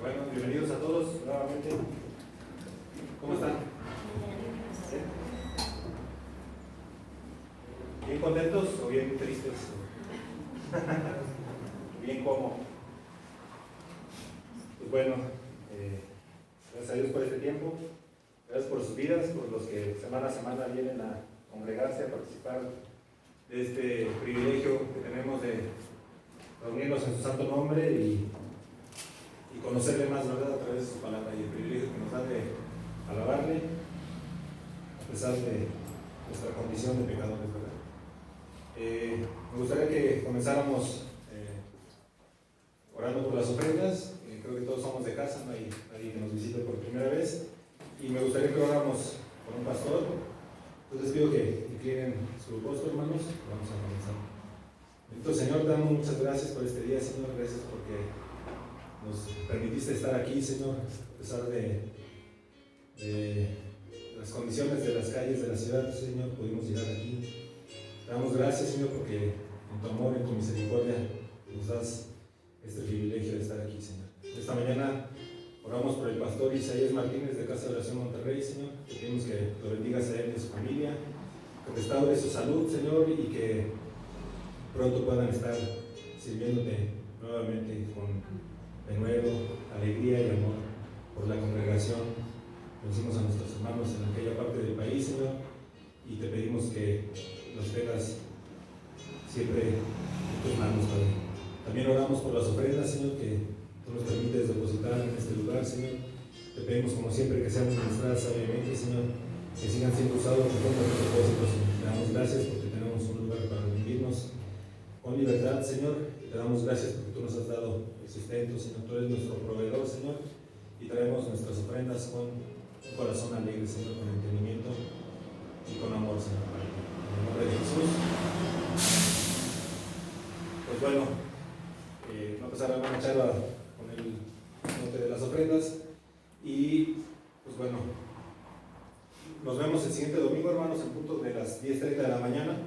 Bueno, bienvenidos a todos nuevamente. ¿Cómo están? ¿Sí? ¿Bien contentos o bien tristes? ¿Bien cómo? Pues bueno, gracias a Dios por este tiempo, gracias por sus vidas, por los que semana a semana vienen a congregarse, a participar de este privilegio que tenemos de reunirnos en su santo nombre y conocerle más, ¿verdad?, a través de su palabra, y el privilegio que nos da de alabarle a pesar de nuestra condición de pecadores, ¿verdad? Me gustaría que comenzáramos orando por las ofrendas. Creo que todos somos de casa, no hay nadie que nos visite por primera vez, y me gustaría que oráramos por un pastor. Entonces pido que inclinen su rostro, hermanos. Vamos a comenzar. Bendito Señor, te damos muchas gracias por este día, Señor. Gracias porque nos permitiste estar aquí, Señor, a pesar de las condiciones de las calles de la ciudad, Señor, pudimos llegar aquí. Te damos gracias, Señor, porque en tu amor, en tu misericordia, nos das este privilegio de estar aquí, Señor. Esta mañana oramos por el pastor Isaías Martínez de Casa de Oración Monterrey, Señor. Te pedimos que lo bendigas a él y a su familia, que restaure su salud, Señor, y que pronto puedan estar sirviéndote nuevamente con de nuevo, alegría y amor por la congregación. Bendecimos a nuestros hermanos en aquella parte del país, Señor, y te pedimos que los tengas siempre en tus manos, Padre. También oramos por las ofrendas, Señor, que tú nos permites depositar en este lugar, Señor. Te pedimos, como siempre, que sean administradas sabiamente, Señor, que sigan siendo usados conforme a tus propósitos, Señor. Te damos gracias porque tenemos un lugar para reunirnos con libertad, Señor. Te damos gracias porque tú nos has dado el sustento, Señor. Tú eres nuestro proveedor, Señor, y traemos nuestras ofrendas con un corazón alegre, Señor, con entendimiento y con amor, Señor. En el nombre de Jesús. Pues bueno, vamos a empezar a marchar con el monte de las ofrendas, y pues bueno, nos vemos el siguiente domingo, hermanos, en punto de las 10:30 de la mañana.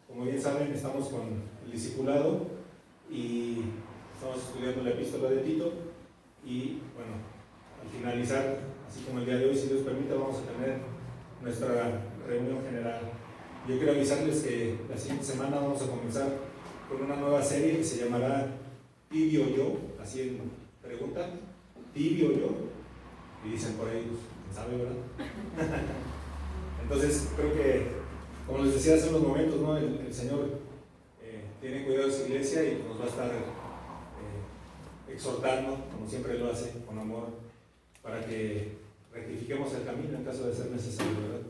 Como bien saben, estamos con el discipulado y estamos estudiando la epístola de Tito, y bueno, al finalizar, así como el día de hoy, si Dios permite, vamos a tener nuestra reunión general. Yo quiero avisarles que la siguiente semana vamos a comenzar con una nueva serie que se llamará Tibio Yo, así en pregunta, Tibio Yo, y dicen por ahí, pues, ¿quién sabe, verdad? Entonces, creo que, como les decía hace unos momentos, ¿no? el Señor tiene cuidado de su iglesia y nos va a estar exhortando, como siempre lo hace, con amor, para que rectifiquemos el camino en caso de ser necesario, ¿verdad?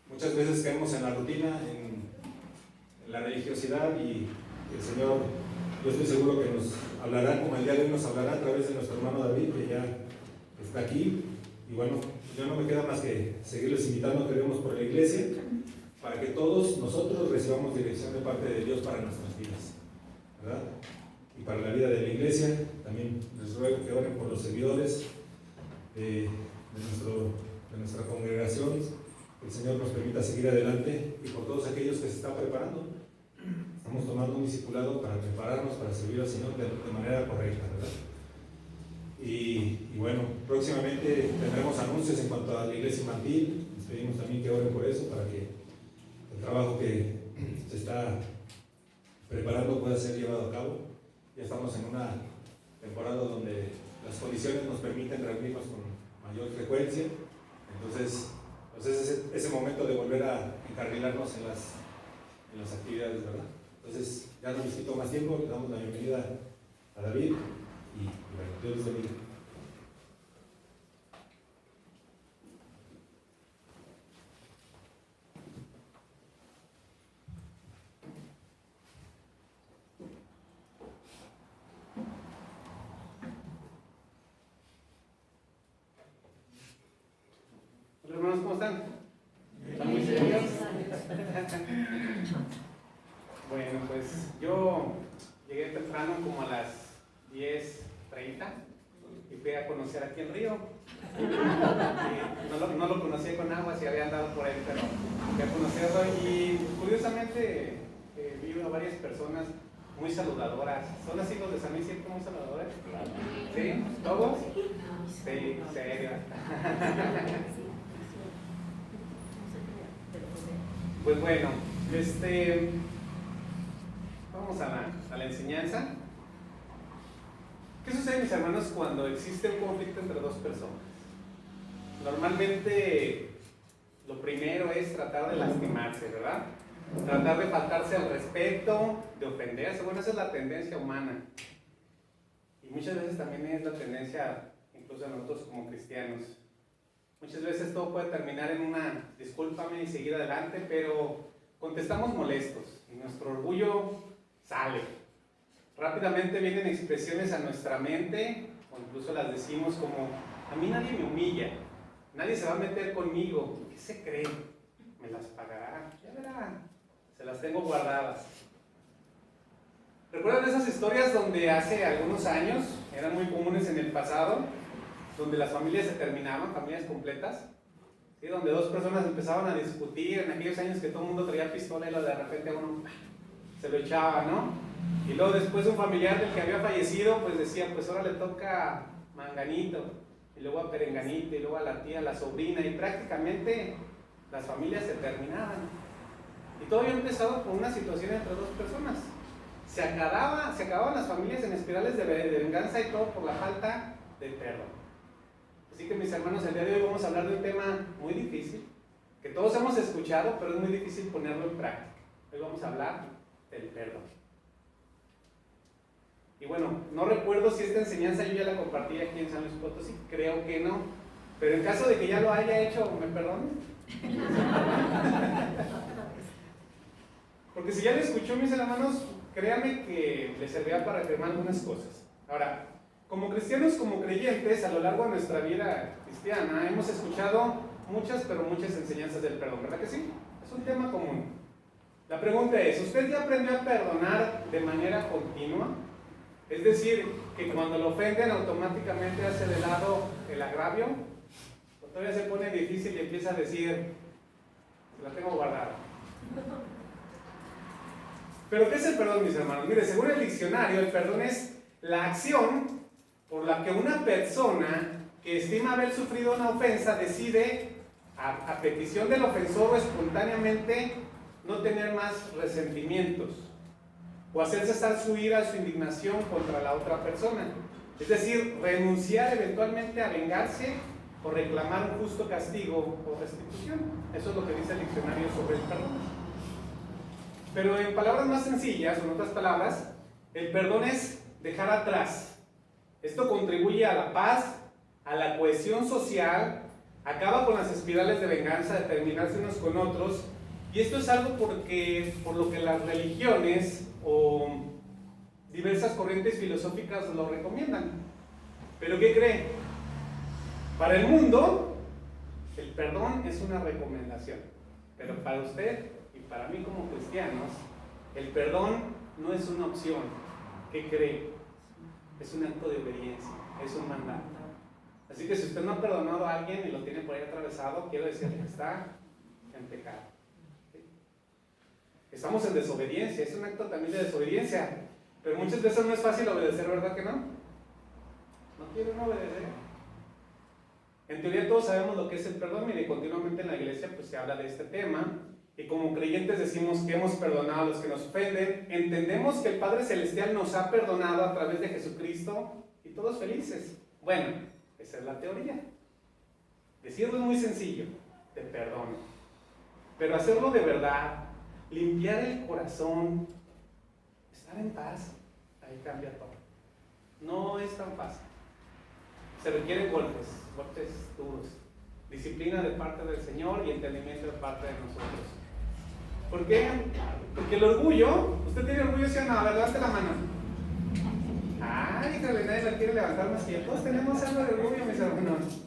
Muchas veces caemos en la rutina, en la religiosidad, y el Señor, yo estoy seguro que nos hablará, como el día de hoy nos hablará a través de nuestro hermano David, que ya está aquí. Y bueno, yo no me queda más que seguirles invitando a que oremos por la iglesia, para que todos nosotros recibamos dirección de parte de Dios para nuestras vidas, ¿verdad? Y para la vida de la iglesia. También les ruego que oren por los servidores de nuestra congregación, que el Señor nos permita seguir adelante, y por todos aquellos que se están preparando. Estamos tomando un discipulado para prepararnos para servir al Señor de manera correcta, ¿verdad? Y bueno, próximamente tendremos anuncios en cuanto a la iglesia infantil. Les pedimos también que oren por eso, para que el trabajo que se está preparando pueda ser llevado a cabo. Ya estamos en una temporada donde las condiciones nos permiten reunirnos con mayor frecuencia. Entonces, pues es ese momento de volver a encarrilarnos en las actividades, ¿verdad? Entonces, ya no les quito más tiempo, le damos la bienvenida a David, y bueno, Dios les bendiga. Hola, hermanos, ¿cómo están? ¿Están muy serios? Bueno, pues yo llegué temprano, como a las 10:30, y fui a conocer aquí el río. No lo conocía con agua, si había andado por él, pero fui a conocerlo, y curiosamente vi a varias personas muy saludadoras. ¿Son así los de San Isidro, muy saludadores? ¿Sí? ¿Todos? Sí, serio. Pues bueno, vamos a la enseñanza. ¿Qué sucede, mis hermanos, cuando existe un conflicto entre dos personas? Normalmente lo primero es tratar de lastimarse, ¿verdad? Tratar de faltarse al respeto, de ofenderse. Bueno, esa es la tendencia humana. Y muchas veces también es la tendencia, incluso de nosotros como cristianos. Muchas veces todo puede terminar en una discúlpame y seguir adelante, pero contestamos molestos y nuestro orgullo sale. Rápidamente vienen expresiones a nuestra mente, o incluso las decimos como, a mí nadie me humilla, nadie se va a meter conmigo, ¿qué se cree? Me las pagará, ya verán, se las tengo guardadas. ¿Recuerdan esas historias donde hace algunos años, eran muy comunes en el pasado, donde las familias se terminaban, familias completas? ¿Sí? Donde dos personas empezaban a discutir en aquellos años que todo el mundo traía pistola y lo de repente uno se lo echaba, ¿no? Y luego después un familiar del que había fallecido, pues decía, pues ahora le toca a Manganito, y luego a Perenganito, y luego a la tía, a la sobrina, y prácticamente las familias se terminaban. Y todo había empezado por una situación entre dos personas. Se acababan las familias en espirales de venganza y todo por la falta de perdón. Así que mis hermanos, el día de hoy vamos a hablar de un tema muy difícil, que todos hemos escuchado, pero es muy difícil ponerlo en práctica. Hoy vamos a hablar del perdón. Y bueno, no recuerdo si esta enseñanza yo ya la compartí aquí en San Luis Potosí, creo que no, pero en caso de que ya lo haya hecho, ¿me perdonen? Porque si ya lo escuchó, mis hermanos, créanme que les servirá para reafirmar algunas cosas. Ahora, como cristianos, como creyentes, a lo largo de nuestra vida cristiana, hemos escuchado muchas, pero muchas enseñanzas del perdón, ¿verdad que sí? Es un tema común. La pregunta es, ¿usted ya aprendió a perdonar de manera continua? Es decir, que cuando lo ofenden automáticamente hace de lado el agravio, o todavía se pone difícil y empieza a decir, la tengo guardada. ¿Pero qué es el perdón, mis hermanos? Mire, según el diccionario, el perdón es la acción por la que una persona que estima haber sufrido una ofensa decide, a petición del ofensor o espontáneamente, no tener más resentimientos o hacer cesar su ira, su indignación contra la otra persona. Es decir, renunciar eventualmente a vengarse o reclamar un justo castigo o restitución. Eso es lo que dice el diccionario sobre el perdón. Pero en palabras más sencillas, o en otras palabras, el perdón es dejar atrás. Esto contribuye a la paz, a la cohesión social, acaba con las espirales de venganza, de terminarse unos con otros. Y esto es algo por lo que las religiones o diversas corrientes filosóficas lo recomiendan. ¿Pero qué cree? Para el mundo, el perdón es una recomendación. Pero para usted y para mí como cristianos, el perdón no es una opción. ¿Qué cree? Es un acto de obediencia, es un mandato. Así que si usted no ha perdonado a alguien y lo tiene por ahí atravesado, quiero decirle que está en pecado. Estamos en desobediencia, es un acto también de desobediencia, pero muchas veces no es fácil obedecer, ¿verdad que no? No quieren obedecer. En teoría todos sabemos lo que es el perdón, mire, continuamente en la iglesia pues se habla de este tema, y como creyentes decimos que hemos perdonado a los que nos ofenden, entendemos que el Padre Celestial nos ha perdonado a través de Jesucristo, y todos felices. Bueno, esa es la teoría. Decirlo es muy sencillo, te perdono, pero hacerlo de verdad, limpiar el corazón, estar en paz, ahí cambia todo. No es tan fácil. Se requieren golpes duros, disciplina de parte del Señor y entendimiento de parte de nosotros. ¿Por qué? Porque el orgullo, ¿usted tiene orgullo, sí o no? Levante la mano. Ay, híjole, nadie la quiere levantar más que yo. Todos tenemos algo de orgullo, mis hermanos.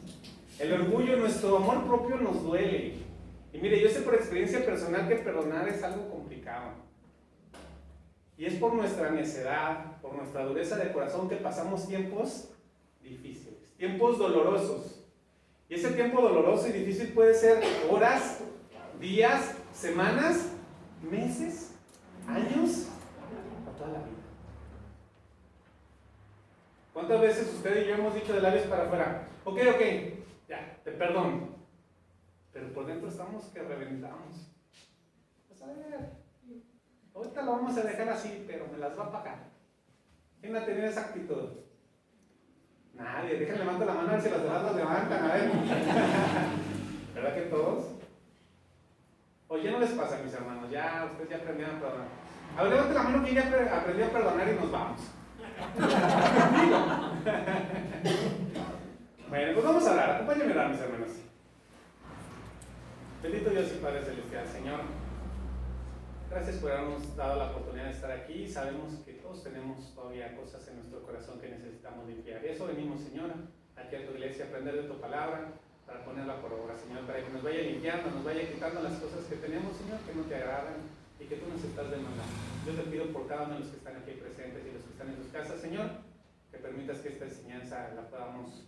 El orgullo, nuestro amor propio nos duele. Y mire, yo sé por experiencia personal que perdonar es algo complicado. Y es por nuestra necedad, por nuestra dureza de corazón que pasamos tiempos difíciles, tiempos dolorosos. Y ese tiempo doloroso y difícil puede ser horas, días, semanas, meses, años, o toda la vida. ¿Cuántas veces usted y yo hemos dicho de labios para afuera, ok, ya, te perdono? Pero por dentro estamos que reventamos. Pues a ver, ahorita lo vamos a dejar así, pero me las va a pagar. ¿Quién ha tenido esa actitud? Nadie. Déjenle levantar la mano a ver si las demás las levantan, a ver. ¿Verdad que todos? Oye, no les pasa, mis hermanos, ya ustedes ya aprendieron a perdonar. A ver, levanten la mano que ya aprendió a perdonar y nos vamos. Bueno, pues vamos a orar. Acompáñenme a orar, mis hermanos. Bendito Dios y Padre Celestial, Señor, gracias por habernos dado la oportunidad de estar aquí. Sabemos que todos tenemos todavía cosas en nuestro corazón que necesitamos limpiar. Y eso venimos, Señor, aquí a tu iglesia, a aprender de tu palabra, para ponerla por obra, Señor, para que nos vaya limpiando, nos vaya quitando las cosas que tenemos, Señor, que no te agradan y que tú nos estás demandando. Yo te pido por cada uno de los que están aquí presentes y los que están en sus casas, Señor, que permitas que esta enseñanza la podamos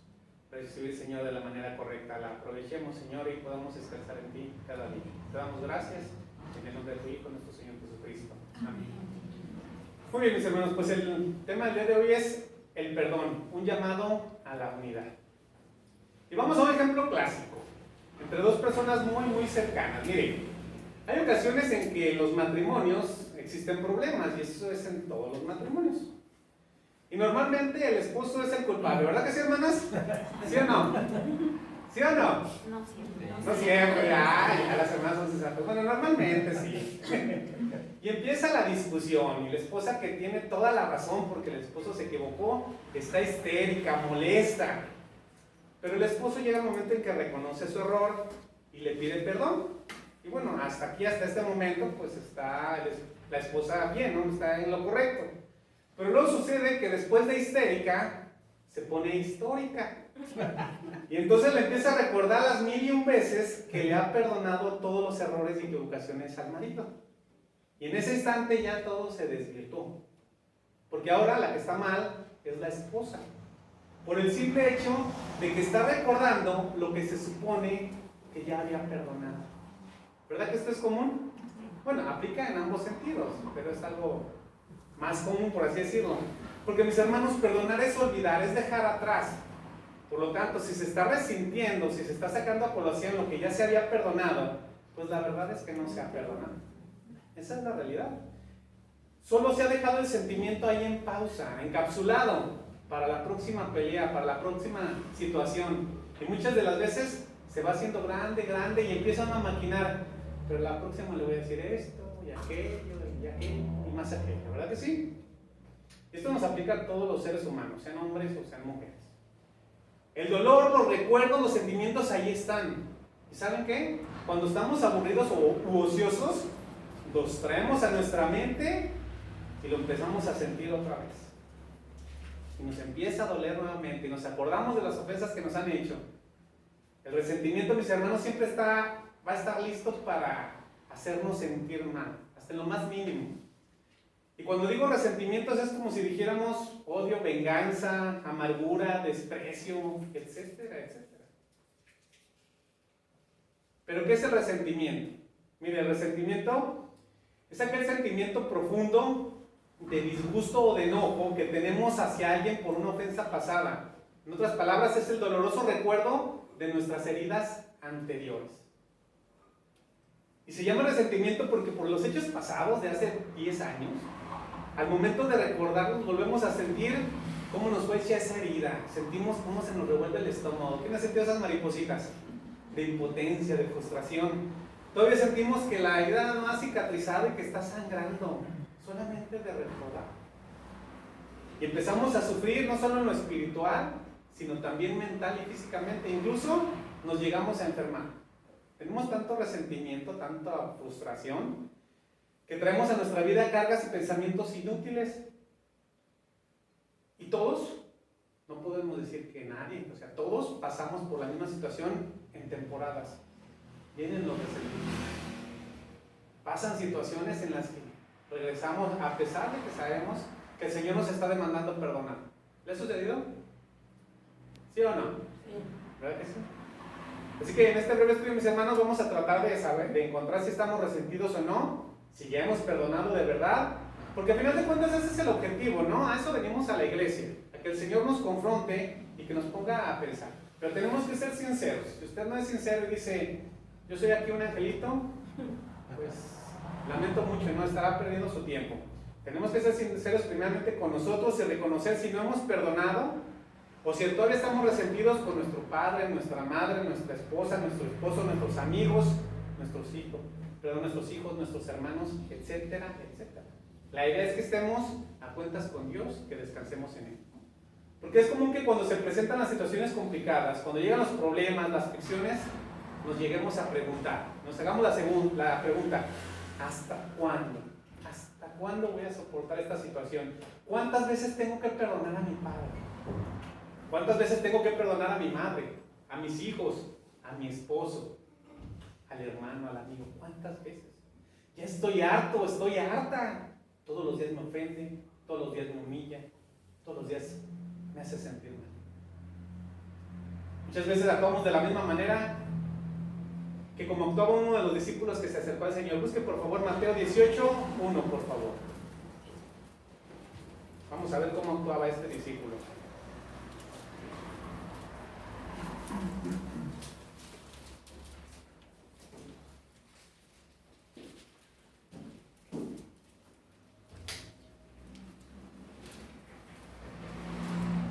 recibir, Señor, de la manera correcta, la aprovechemos, Señor, y podamos descansar en ti cada día. Te damos gracias en el nombre de tu Hijo, nuestro Señor Jesucristo. Amén. Muy bien, mis hermanos, pues el tema del día de hoy es el perdón, un llamado a la unidad. Y vamos a un ejemplo clásico, entre dos personas muy cercanas. Miren, hay ocasiones en que en los matrimonios existen problemas, y eso es en todos los matrimonios. Y normalmente el esposo es el culpable, ¿verdad que sí, hermanas? ¿Sí o no? ¿Sí o no? No siempre. No siempre, ya las hermanas son sensatas. Bueno, normalmente sí. Y empieza la discusión, y la esposa, que tiene toda la razón porque el esposo se equivocó, está histérica, molesta. Pero el esposo llega al momento en que reconoce su error y le pide perdón. Y bueno, hasta este momento, pues está la esposa bien, ¿no? Está en lo correcto. Pero luego sucede que después de histérica, se pone histórica. Y entonces le empieza a recordar las 1001 veces que le ha perdonado todos los errores y equivocaciones al marido. Y en ese instante ya todo se desvirtuó. Porque ahora la que está mal es la esposa. Por el simple hecho de que está recordando lo que se supone que ya había perdonado. ¿Verdad que esto es común? Bueno, aplica en ambos sentidos, pero es algo más común, por así decirlo. Porque, mis hermanos, perdonar es olvidar, es dejar atrás. Por lo tanto, si se está resintiendo, si se está sacando a colación lo que ya se había perdonado, pues la verdad es que no se ha perdonado. Esa es la realidad. Solo se ha dejado el sentimiento ahí en pausa, encapsulado, para la próxima pelea, para la próxima situación. Y muchas de las veces se va haciendo grande y empiezan a maquinar. Pero la próxima le voy a decir esto, y aquello, y más aquello. ¿Verdad que sí? Esto nos aplica a todos los seres humanos, sean hombres o sean mujeres. El dolor, los recuerdos, los sentimientos ahí están. ¿Y saben qué? Cuando estamos aburridos u ociosos, los traemos a nuestra mente y lo empezamos a sentir otra vez. Y nos empieza a doler nuevamente y nos acordamos de las ofensas que nos han hecho. El resentimiento, mis hermanos, siempre va a estar listo para hacernos sentir mal, hasta en lo más mínimo. Y cuando digo resentimientos es como si dijéramos odio, venganza, amargura, desprecio, etcétera. ¿Pero qué es el resentimiento? Mire, el resentimiento es aquel sentimiento profundo de disgusto o de enojo que tenemos hacia alguien por una ofensa pasada. En otras palabras, es el doloroso recuerdo de nuestras heridas anteriores. Y se llama resentimiento porque por los hechos pasados de hace 10 años, al momento de recordarlos, volvemos a sentir cómo nos fue hecha esa herida. Sentimos cómo se nos revuelve el estómago. ¿Quién ha sentido esas maripositas? De impotencia, de frustración. Todavía sentimos que la herida no ha cicatrizado y que está sangrando, solamente de recordar. Y empezamos a sufrir no solo en lo espiritual, sino también mental y físicamente. Incluso nos llegamos a enfermar. Tenemos tanto resentimiento, tanta frustración, que traemos a nuestra vida cargas y pensamientos inútiles. Y todos, no podemos decir que nadie, o sea, todos pasamos por la misma situación en temporadas. Vienen los resentimientos. Pasan situaciones en las que regresamos a pesar de que sabemos que el Señor nos está demandando perdonar. ¿Le ha sucedido? ¿Sí o no? Sí. ¿Verdad que sí? Así que en este breve estudio, mis hermanos, vamos a tratar de encontrar si estamos resentidos o no, si ya hemos perdonado de verdad, porque al final de cuentas ese es el objetivo, ¿no? A eso venimos a la iglesia, a que el Señor nos confronte y que nos ponga a pensar. Pero tenemos que ser sinceros. Si usted no es sincero y dice, yo soy aquí un angelito, pues lamento mucho, no estará perdiendo su tiempo. Tenemos que ser sinceros primeramente con nosotros y reconocer si no hemos perdonado o si todavía estamos resentidos con nuestro padre, nuestra madre, nuestra esposa, nuestro esposo, nuestros amigos, nuestros hijos, nuestros hermanos, etcétera, etcétera. La idea es que estemos a cuentas con Dios, que descansemos en Él. Porque es común que cuando se presentan las situaciones complicadas, cuando llegan los problemas, las fricciones, nos lleguemos a preguntar, nos hagamos la pregunta, ¿hasta cuándo? ¿Hasta cuándo voy a soportar esta situación? ¿Cuántas veces tengo que perdonar a mi padre? ¿Cuántas veces tengo que perdonar a mi madre, a mis hijos, a mi esposo, al hermano, al amigo? ¿Cuántas veces? Ya estoy harto, estoy harta. Todos los días me ofende, todos los días me humilla, todos los días me hace sentir mal. Muchas veces actuamos de la misma manera que como actuaba uno de los discípulos que se acercó al Señor. Busque por favor Mateo 18, 1 por favor. Vamos a ver cómo actuaba este discípulo.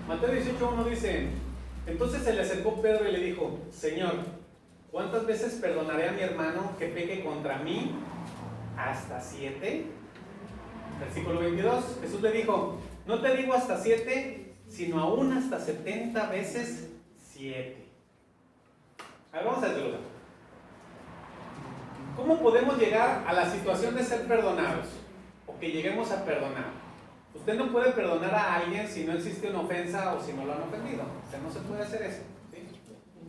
Mateo 18:1 dice, entonces se le acercó Pedro y le dijo, Señor, ¿cuántas veces perdonaré a mi hermano que peque contra mí? ¿Hasta 7? Versículo 22, Jesús le dijo, no te digo hasta 7, sino aún hasta 70 veces 7. A ver, vamos a decirlo. ¿Cómo podemos llegar a la situación de ser perdonados? O que lleguemos a perdonar. Usted no puede perdonar a alguien si no existe una ofensa o si no lo han ofendido. O sea, no se puede hacer eso. ¿Sí?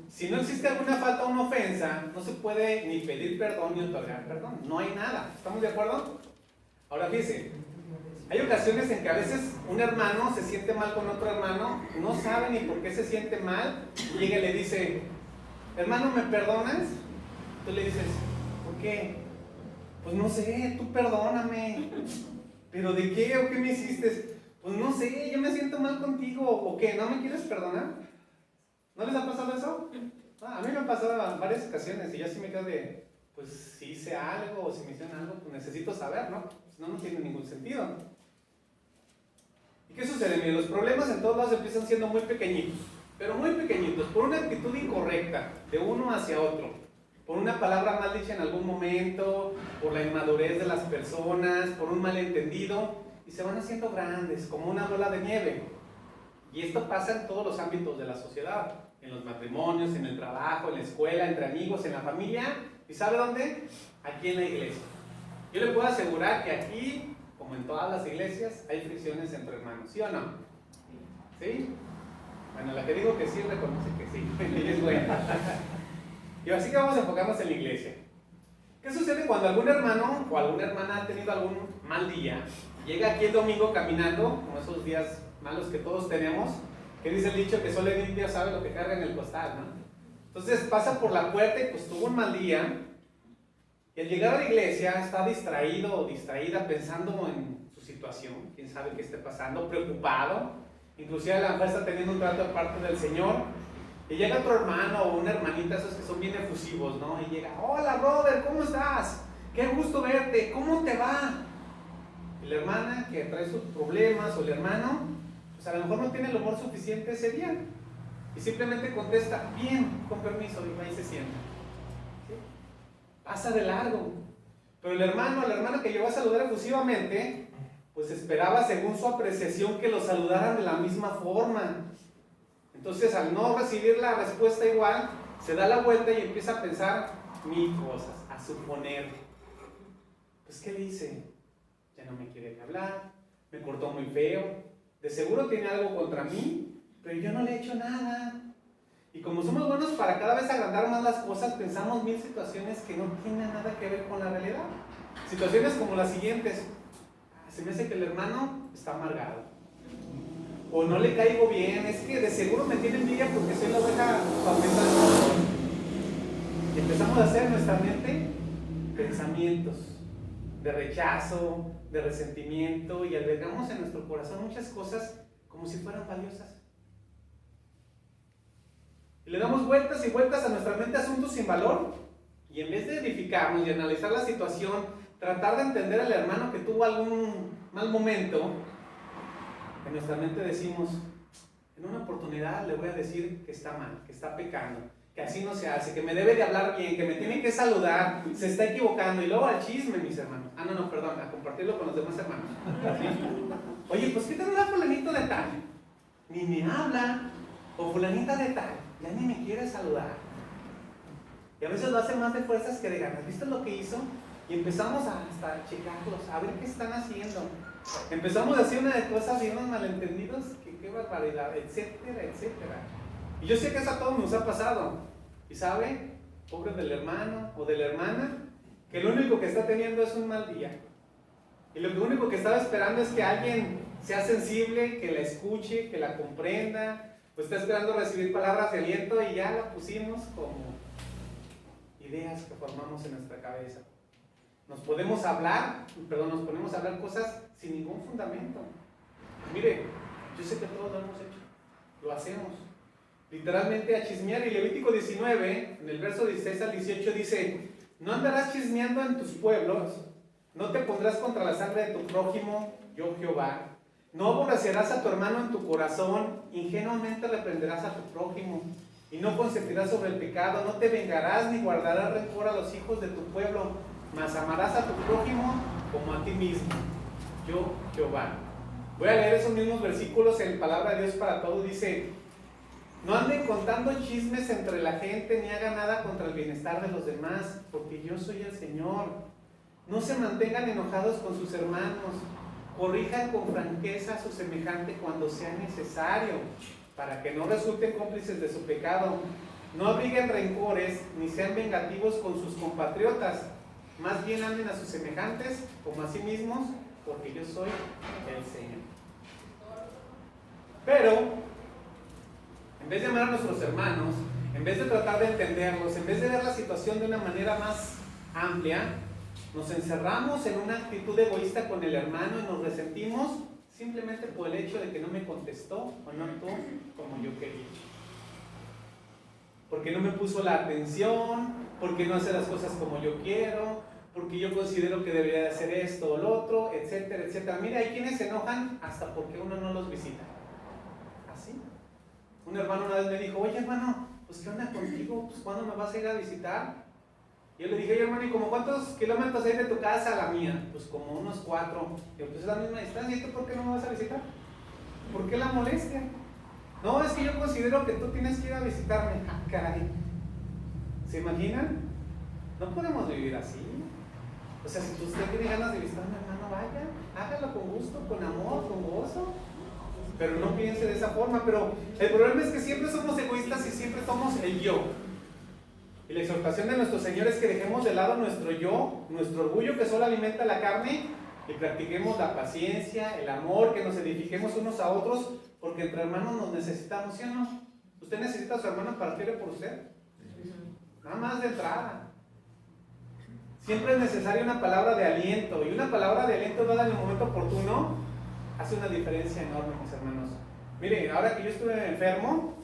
Si no existe alguna falta o una ofensa, no se puede ni pedir perdón ni otorgar perdón. No hay nada. ¿Estamos de acuerdo? Ahora fíjense, hay ocasiones en que a veces un hermano se siente mal con otro hermano, no sabe ni por qué se siente mal, y llega y le dice, hermano, ¿me perdonas? Tú le dices, ¿por qué? Pues no sé, tú perdóname. ¿Pero de qué o qué me hiciste? Pues no sé, yo me siento mal contigo. ¿O qué? ¿No me quieres perdonar? ¿No les ha pasado eso? A mí me ha pasado en varias ocasiones y yo sí me quedo de, pues si hice algo o si me hicieron algo, pues necesito saber, ¿no? Si no, no tiene ningún sentido. ¿Y qué sucede? Mire, los problemas en todos lados empiezan siendo muy pequeñitos, pero muy pequeñitos, por una actitud incorrecta de uno hacia otro. Por una palabra mal dicha en algún momento, por la inmadurez de las personas, por un malentendido, y se van haciendo grandes, como una bola de nieve. Y esto pasa en todos los ámbitos de la sociedad, en los matrimonios, en el trabajo, en la escuela, entre amigos, en la familia, ¿y sabe dónde? Aquí en la iglesia. Yo le puedo asegurar que aquí, como en todas las iglesias, hay fricciones entre hermanos, ¿sí o no? ¿Sí? Bueno, la que digo que sí, reconoce que sí, es buena. Y así que vamos a enfocarnos en la iglesia. ¿Qué sucede cuando algún hermano o alguna hermana ha tenido algún mal día? Llega aquí el domingo caminando, como esos días malos que todos tenemos, que dice el dicho que solo el indio sabe lo que carga en el costal, ¿no? Entonces pasa por la puerta y pues tuvo un mal día, y al llegar a la iglesia está distraído o distraída pensando en su situación, quién sabe qué esté pasando, preocupado, inclusive a lo mejor está teniendo un trato aparte del Señor. Y llega otro hermano o una hermanita, esos que son bien efusivos, ¿no? Y llega, hola brother, ¿cómo estás? Qué gusto verte, ¿cómo te va? Y la hermana que trae sus problemas o el hermano, pues a lo mejor no tiene el humor suficiente ese día. Y simplemente contesta, bien, con permiso, y va y se sienta. ¿Sí? Pasa de largo. Pero el hermano o la hermana que llegó a saludar efusivamente, pues esperaba según su apreciación que lo saludaran de la misma forma. Entonces, al no recibir la respuesta igual, se da la vuelta y empieza a pensar mil cosas, a suponer. Pues, ¿qué le hice? Ya no me quiere hablar, me cortó muy feo, de seguro tiene algo contra mí, pero yo no le he hecho nada. Y como somos buenos para cada vez agrandar más las cosas, pensamos mil situaciones que no tienen nada que ver con la realidad. Situaciones como las siguientes. Se me hace que el hermano está amargado. O no le caigo bien, es que de seguro me tiene envidia porque soy la oveja favorita del pastor. Y empezamos a hacer en nuestra mente pensamientos de rechazo, de resentimiento, y albergamos en nuestro corazón muchas cosas como como si fueran valiosas. Y le damos vueltas y vueltas a nuestra mente a asuntos sin valor, y en vez de edificarnos y analizar la situación, tratar de entender al hermano que tuvo algún mal momento, en nuestra mente decimos, en una oportunidad le voy a decir que está mal, que está pecando, que así no se hace, que me debe de hablar bien, que me tiene que saludar, se está equivocando, y luego al chisme, mis hermanos. No, perdón, a compartirlo con los demás hermanos. ¿Sí? Oye, pues ¿qué te da fulanito de tal? Ni me habla, o fulanita de tal, ya ni me quiere saludar. Y a veces lo hace más de fuerzas que de ganas. ¿Viste lo que hizo? Y empezamos hasta checarlos, a ver qué están haciendo. Empezamos a hacer una de cosas y unos malentendidos, que qué barbaridad, etcétera, etcétera. Y yo sé que eso a todos nos ha pasado. Y sabe, pobre del hermano o de la hermana, que lo único que está teniendo es un mal día. Y lo único que estaba esperando es que alguien sea sensible, que la escuche, que la comprenda. Pues está esperando recibir palabras de aliento y ya la pusimos como ideas que formamos en nuestra cabeza. Nos ponemos a hablar cosas sin ningún fundamento. Mire, yo sé que todos lo hemos hecho, lo hacemos. Literalmente a chismear. Y Levítico 19, en el verso 16 al 18 dice, no andarás chismeando en tus pueblos, no te pondrás contra la sangre de tu prójimo, yo Jehová. No aborrecerás a tu hermano en tu corazón, ingenuamente reprenderás a tu prójimo, y no consentirás sobre el pecado, no te vengarás ni guardarás rencor a los hijos de tu pueblo, mas amarás a tu prójimo como a ti mismo, yo Jehová. Voy a leer esos mismos versículos en Palabra de Dios para Todos. Dice, no anden contando chismes entre la gente, ni hagan nada contra el bienestar de los demás, porque yo soy el Señor. No se mantengan enojados con sus hermanos, corrijan con franqueza a su semejante cuando sea necesario, para que no resulten cómplices de su pecado. No abriguen rencores, ni sean vengativos con sus compatriotas, más bien amen a sus semejantes como a sí mismos, porque yo soy el Señor. Pero, en vez de amar a nuestros hermanos, en vez de tratar de entenderlos, en vez de ver la situación de una manera más amplia, nos encerramos en una actitud egoísta con el hermano y nos resentimos simplemente por el hecho de que no me contestó o no actuó como yo quería. Porque no me puso la atención, porque no hace las cosas como yo quiero, porque yo considero que debería de hacer esto o lo otro, etcétera, etcétera. Mira, hay quienes se enojan hasta porque uno no los visita. Así. Un hermano una vez me dijo, oye hermano, pues ¿qué onda contigo? Pues ¿cuándo me vas a ir a visitar? Y yo le dije, oye hermano, ¿y como cuántos kilómetros hay de tu casa a la mía? Pues como unos 4. Yo, pues es la misma distancia. ¿Y tú por qué no me vas a visitar? ¿Por qué la molestia? No, es que yo considero que tú tienes que ir a visitarme. Ah, caray. ¿Se imaginan? No podemos vivir así. O sea, si usted tiene ganas de visitarme, hermano, vaya, hágalo con gusto, con amor, con gozo. Pero no piense de esa forma. Pero el problema es que siempre somos egoístas y siempre somos el yo. Y la exhortación de nuestro Señor es que dejemos de lado nuestro yo, nuestro orgullo que solo alimenta la carne, y practiquemos la paciencia, el amor, que nos edifiquemos unos a otros, porque entre hermanos nos necesitamos, ¿sí o no? ¿Usted necesita a su hermano para que ore por usted? Nada más de entrada. Siempre es necesaria una palabra de aliento, y una palabra de aliento dada en el momento oportuno hace una diferencia enorme, mis hermanos. Miren, ahora que yo estuve enfermo,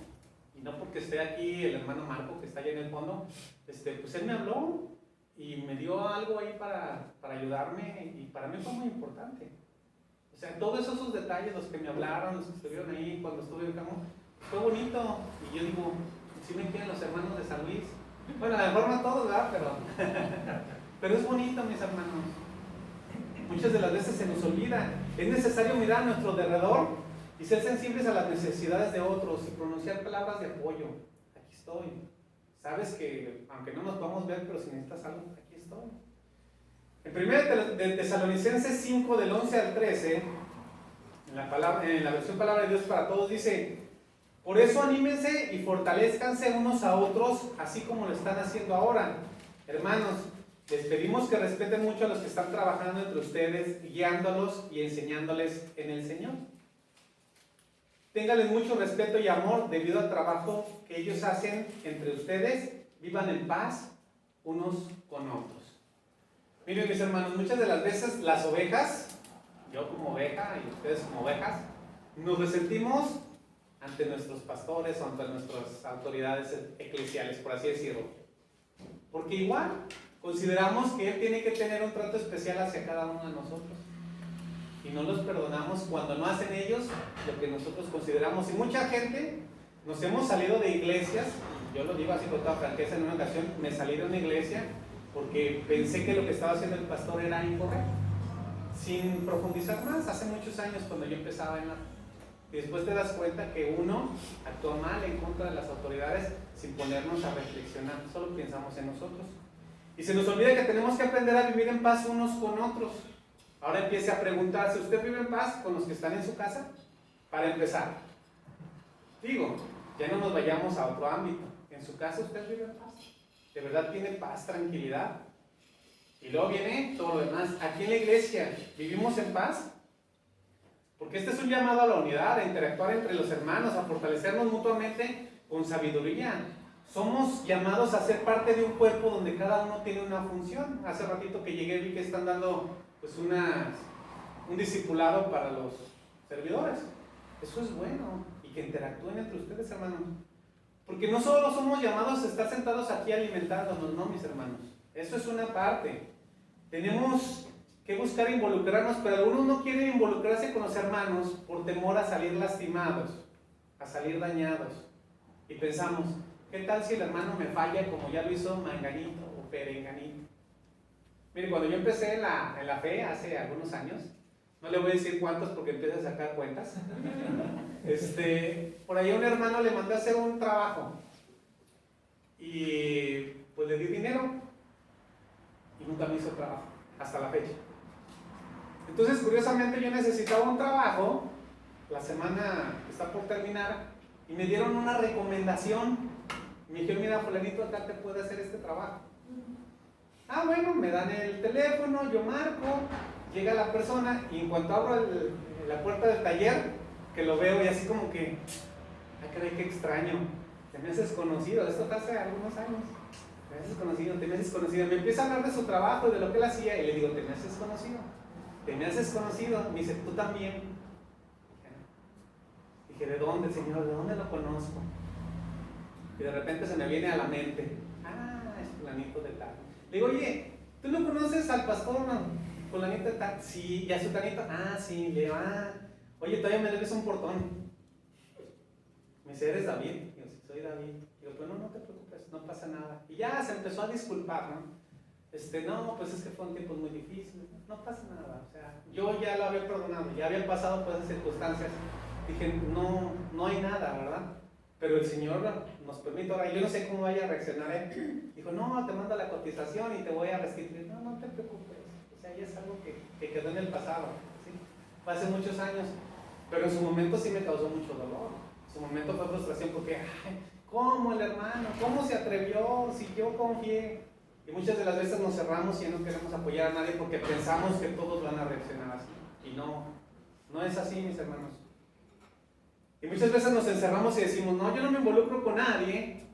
y no porque esté aquí el hermano Marco, que está allá en el fondo, pues él me habló y me dio algo ahí para ayudarme, y para mí fue muy importante. O sea, todos esos detalles, los que me hablaron, los que estuvieron ahí cuando estuve enfermo, fue bonito. Y yo digo, si me quieren los hermanos de San Luis. Bueno, a lo mejor no todos, ¿verdad? Pero es bonito, mis hermanos. Muchas de las veces se nos olvida. Es necesario mirar a nuestro alrededor y ser sensibles a las necesidades de otros y pronunciar palabras de apoyo. Aquí estoy. Sabes que, aunque no nos podamos ver, pero si necesitas algo, aquí estoy. En 1 de Tesalonicenses 5, del 11 al 13, en la versión Palabra de Dios para Todos, dice: por eso anímense y fortalezcanse unos a otros, así como lo están haciendo ahora. Hermanos, les pedimos que respeten mucho a los que están trabajando entre ustedes, guiándolos y enseñándoles en el Señor. Ténganles mucho respeto y amor debido al trabajo que ellos hacen entre ustedes. Vivan en paz unos con otros. Miren, mis hermanos, muchas de las veces las ovejas, yo como oveja y ustedes como ovejas, nos resentimos ante nuestros pastores o ante nuestras autoridades eclesiales, por así decirlo. Porque igual consideramos que Él tiene que tener un trato especial hacia cada uno de nosotros. Y no los perdonamos cuando no hacen ellos lo que nosotros consideramos. Y mucha gente nos hemos salido de iglesias, yo lo digo así con toda franqueza, en una ocasión me salí de una iglesia porque pensé que lo que estaba haciendo el pastor era incorrecto. Sin profundizar más, hace muchos años cuando yo empezaba en la... Y después te das cuenta que uno actúa mal en contra de las autoridades sin ponernos a reflexionar, solo pensamos en nosotros. Y se nos olvida que tenemos que aprender a vivir en paz unos con otros. Ahora empiece a preguntarse, ¿usted vive en paz con los que están en su casa? Para empezar. Digo, ya no nos vayamos a otro ámbito. ¿En su casa usted vive en paz? ¿De verdad tiene paz, tranquilidad? Y luego viene todo lo demás. Aquí en la iglesia, ¿vivimos en paz? Porque este es un llamado a la unidad, a interactuar entre los hermanos, a fortalecernos mutuamente con sabiduría. Somos llamados a ser parte de un cuerpo donde cada uno tiene una función. Hace ratito que llegué vi que están dando pues un discipulado para los servidores. Eso es bueno, y que interactúen entre ustedes, hermanos. Porque no solo somos llamados a estar sentados aquí alimentándonos, no, mis hermanos. Eso es una parte. Tenemos que buscar involucrarnos, pero algunos no quieren involucrarse con los hermanos por temor a salir lastimados, a salir dañados. Y pensamos, ¿qué tal si el hermano me falla como ya lo hizo Manganito o Perenganito? Mire, cuando yo empecé en la fe hace algunos años, no le voy a decir cuántos porque empiezo a sacar cuentas, por ahí un hermano le mandé a hacer un trabajo y pues le di dinero y nunca me hizo trabajo, hasta la fecha. Entonces, curiosamente, yo necesitaba un trabajo, la semana está por terminar, y me dieron una recomendación. Me dijeron, mira, fulanito, acá te puede hacer este trabajo. Ah, bueno, me dan el teléfono, yo marco, llega la persona, y en cuanto abro la puerta del taller, que lo veo y así como que, ay, caray, qué extraño, te me haces conocido, esto fue hace algunos años, te me haces conocido, te me haces conocido. Me empieza a hablar de su trabajo y de lo que él hacía, y le digo, te me haces conocido. Te me haces conocido. Me dice, tú también. Dije, ¿de dónde, Señor? ¿De dónde lo conozco? Y de repente se me viene a la mente, es fulanito de tal. Le digo, oye, ¿tú no conoces al pastor, no? Fulanito de tal. Sí, y a su tanito. Sí. Le digo, oye, todavía me debes un portón. Me dice, ¿eres David? Digo, sí, soy David. Digo, pues no te preocupes, no pasa nada. Y ya se empezó a disculpar, ¿no? No, pues es que fueron tiempos muy difíciles. No pasa nada, o sea, yo ya lo había perdonado, ya había pasado por esas circunstancias. Dije, no hay nada, ¿verdad? Pero el Señor nos permite. Ahora, yo no sé cómo vaya a reaccionar Él. Dijo, no, te mando la cotización y te voy a restituir. No te preocupes, o sea, ya es algo que quedó en el pasado, ¿sí? Fue hace muchos años, pero en su momento sí me causó mucho dolor. En su momento fue frustración porque, ¿cómo el hermano? ¿Cómo se atrevió? Si yo confié. Y muchas de las veces nos cerramos y no queremos apoyar a nadie porque pensamos que todos van a reaccionar así. Y no es así, mis hermanos. Y muchas veces nos encerramos y decimos, no, yo no me involucro con nadie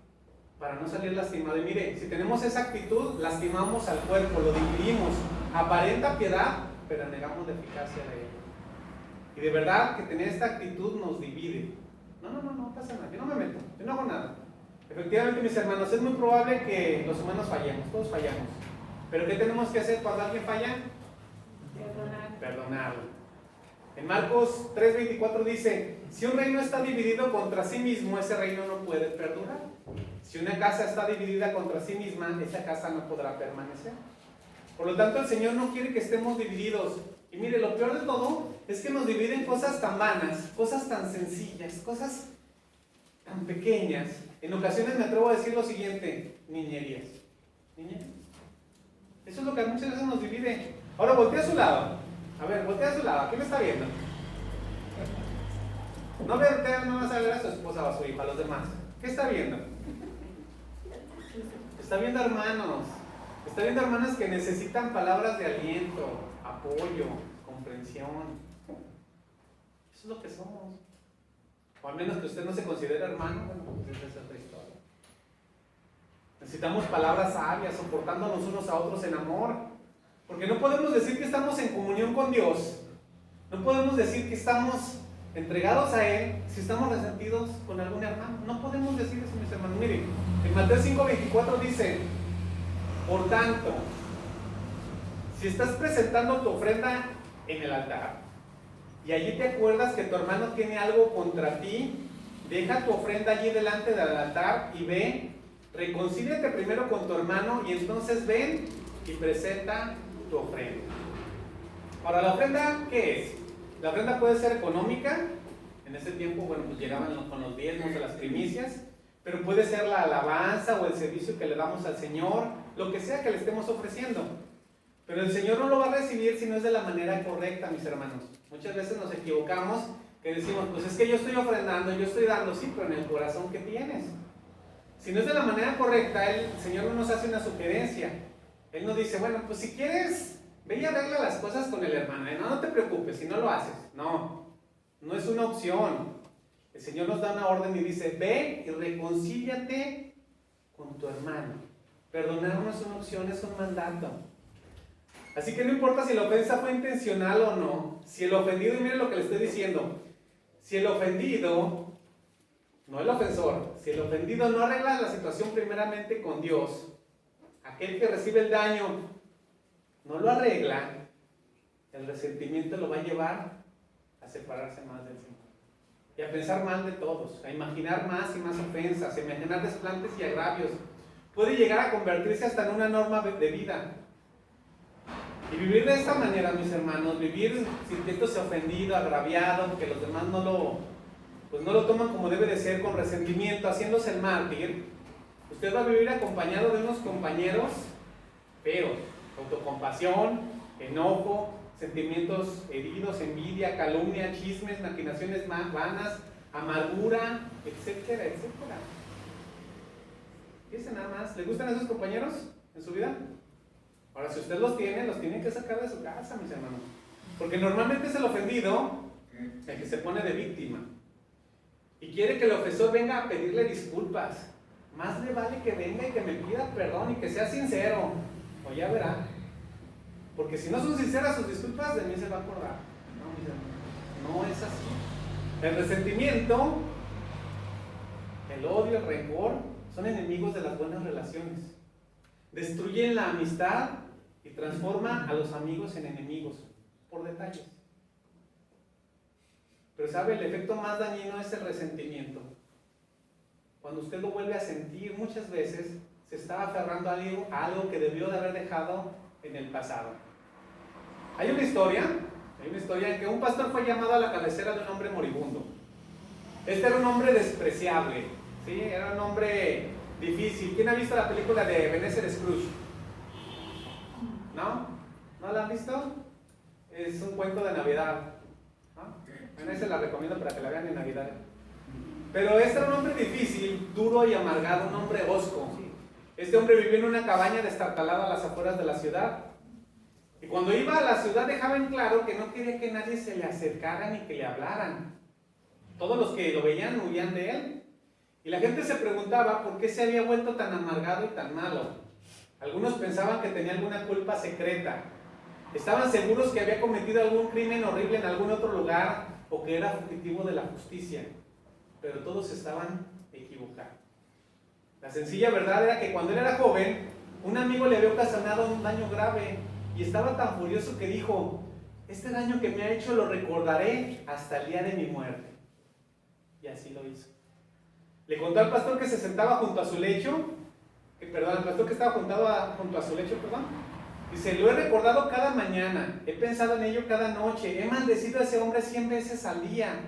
para no salir lastimado. Y mire, si tenemos esa actitud, lastimamos al cuerpo, lo dividimos. Aparenta piedad, pero negamos la eficacia de ella. Y de verdad que tener esta actitud nos divide. No pasa nada, yo no me meto, yo no hago nada. Efectivamente, mis hermanos, es muy probable que los humanos fallemos, todos fallamos. Pero ¿qué tenemos que hacer cuando alguien falla? Perdonarlo. En Marcos 3:24 dice, si un reino está dividido contra sí mismo, ese reino no puede perdurar. Si una casa está dividida contra sí misma, esa casa no podrá permanecer. Por lo tanto, el Señor no quiere que estemos divididos. Y mire, lo peor de todo es que nos dividen cosas tan vanas, cosas tan sencillas, cosas tan pequeñas. En ocasiones me atrevo a decir lo siguiente, niñerías. Eso es lo que muchas veces nos divide. Ahora voltea a su lado. A ver, voltea a su lado. ¿Quién me está viendo? No vas a ver a su esposa o a su hija, a los demás. ¿Qué está viendo? Está viendo hermanos. Está viendo hermanas que necesitan palabras de aliento, apoyo, comprensión. Eso es lo que somos. O al menos que usted no se considere hermano, bueno, pues esa es otra historia. Necesitamos palabras sabias, soportándonos unos a otros en amor. Porque no podemos decir que estamos en comunión con Dios. No podemos decir que estamos entregados a Él, si estamos resentidos con algún hermano? No podemos decir eso, mis hermanos. Miren, en Mateo 5:24 dice, por tanto, si estás presentando tu ofrenda en el altar y allí te acuerdas que tu hermano tiene algo contra ti, deja tu ofrenda allí delante del altar y ve, reconcíliate primero con tu hermano y entonces ven y presenta tu ofrenda. Ahora, ¿la ofrenda qué es? La ofrenda puede ser económica. En ese tiempo, bueno, pues llegaban con los diezmos de las primicias, pero puede ser la alabanza o el servicio que le damos al Señor, lo que sea que le estemos ofreciendo. Pero el Señor no lo va a recibir si no es de la manera correcta, mis hermanos. Muchas veces nos equivocamos, que decimos, pues es que yo estoy ofrendando, yo estoy dando, sí, pero en el corazón que tienes. Si no es de la manera correcta, el Señor no nos hace una sugerencia. Él nos dice, bueno, pues si quieres, ve y arregla las cosas con el hermano. No te preocupes si no lo haces. No, no es una opción. El Señor nos da una orden y dice, ve y reconcíliate con tu hermano. Perdonar no es una opción, es un mandato. Así que no importa si la ofensa fue intencional o no, si el ofendido, y miren lo que le estoy diciendo, si el ofendido, no el ofensor, si el ofendido no arregla la situación primeramente con Dios, aquel que recibe el daño no lo arregla, el resentimiento lo va a llevar a separarse más del Señor y a pensar mal de todos, a imaginar más y más ofensas, a imaginar desplantes y agravios. Puede llegar a convertirse hasta en una norma de vida. Y vivir de esta manera, mis hermanos, vivir sintiéndose ofendido, agraviado, porque los demás no lo toman como debe de ser, con resentimiento, haciéndose el mártir, usted va a vivir acompañado de unos compañeros feos, autocompasión, enojo, sentimientos heridos, envidia, calumnia, chismes, maquinaciones vanas, amargura, etcétera, etcétera. Fíjense nada más, ¿le gustan esos compañeros en su vida? Ahora, si usted los tiene que sacar de su casa, mis hermanos. Porque normalmente es el ofendido el que se pone de víctima. Y quiere que el ofensor venga a pedirle disculpas. Más le vale que venga y que me pida perdón y que sea sincero. O ya verá. Porque si no son sinceras sus disculpas, de mí se va a acordar. No, mis hermanos, no es así. El resentimiento, el odio, el rencor, son enemigos de las buenas relaciones. Destruyen la amistad y transforma a los amigos en enemigos por detalles. Pero sabe, el efecto más dañino es el resentimiento. Cuando usted lo vuelve a sentir, muchas veces se está aferrando a algo que debió de haber dejado en el pasado. Hay una historia en que un pastor fue llamado a la cabecera de un hombre moribundo. Este era un hombre despreciable, ¿sí? Era un hombre difícil. ¿Quién ha visto la película de Ebenezer Scrooge? ¿No? ¿No la han visto? Es un cuento de Navidad, ¿no? Bueno, se la recomiendo para que la vean en Navidad. Pero este era un hombre difícil, duro y amargado, un hombre hosco. Este hombre vivía en una cabaña destartalada a las afueras de la ciudad. Y cuando iba a la ciudad dejaba en claro que no quería que nadie se le acercara ni que le hablaran. Todos los que lo veían huían de él. Y la gente se preguntaba por qué se había vuelto tan amargado y tan malo. Algunos pensaban que tenía alguna culpa secreta. Estaban seguros que había cometido algún crimen horrible en algún otro lugar o que era fugitivo de la justicia. Pero todos estaban equivocados. La sencilla verdad era que cuando él era joven, un amigo le había ocasionado un daño grave y estaba tan furioso que dijo: este daño que me ha hecho lo recordaré hasta el día de mi muerte. Y así lo hizo. Le contó al pastor que se sentaba junto a su lecho, al pastor que estaba junto a su lecho, dice: lo he recordado cada mañana, he pensado en ello cada noche, he maldecido a ese hombre 100 veces al día.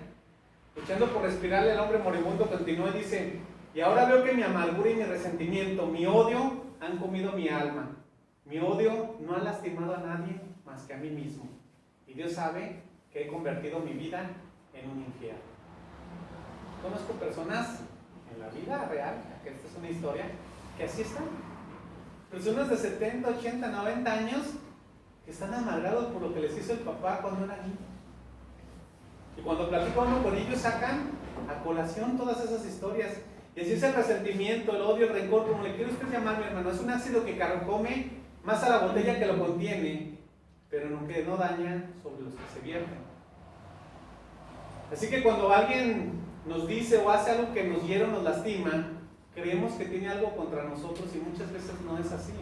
Luchando por respirarle, el hombre moribundo continuó y dice: y ahora veo que mi amargura y mi resentimiento, mi odio, han comido mi alma. Mi odio no ha lastimado a nadie más que a mí mismo. Y Dios sabe que he convertido mi vida en un infierno. Conozco personas en la vida real, que esta es una historia, que así están. Personas de 70, 80, 90 años que están amargados por lo que les hizo el papá cuando eran niños. Y cuando platico uno con ellos sacan a colación todas esas historias. Y así es el resentimiento, el odio, el rencor, como le quiera usted llamar, mi hermano. Es un ácido que carcome más a la botella que lo contiene, pero que no daña sobre los que se vierten. Así que cuando alguien nos dice o hace algo que nos hiere o nos lastima, creemos que tiene algo contra nosotros y muchas veces no es así.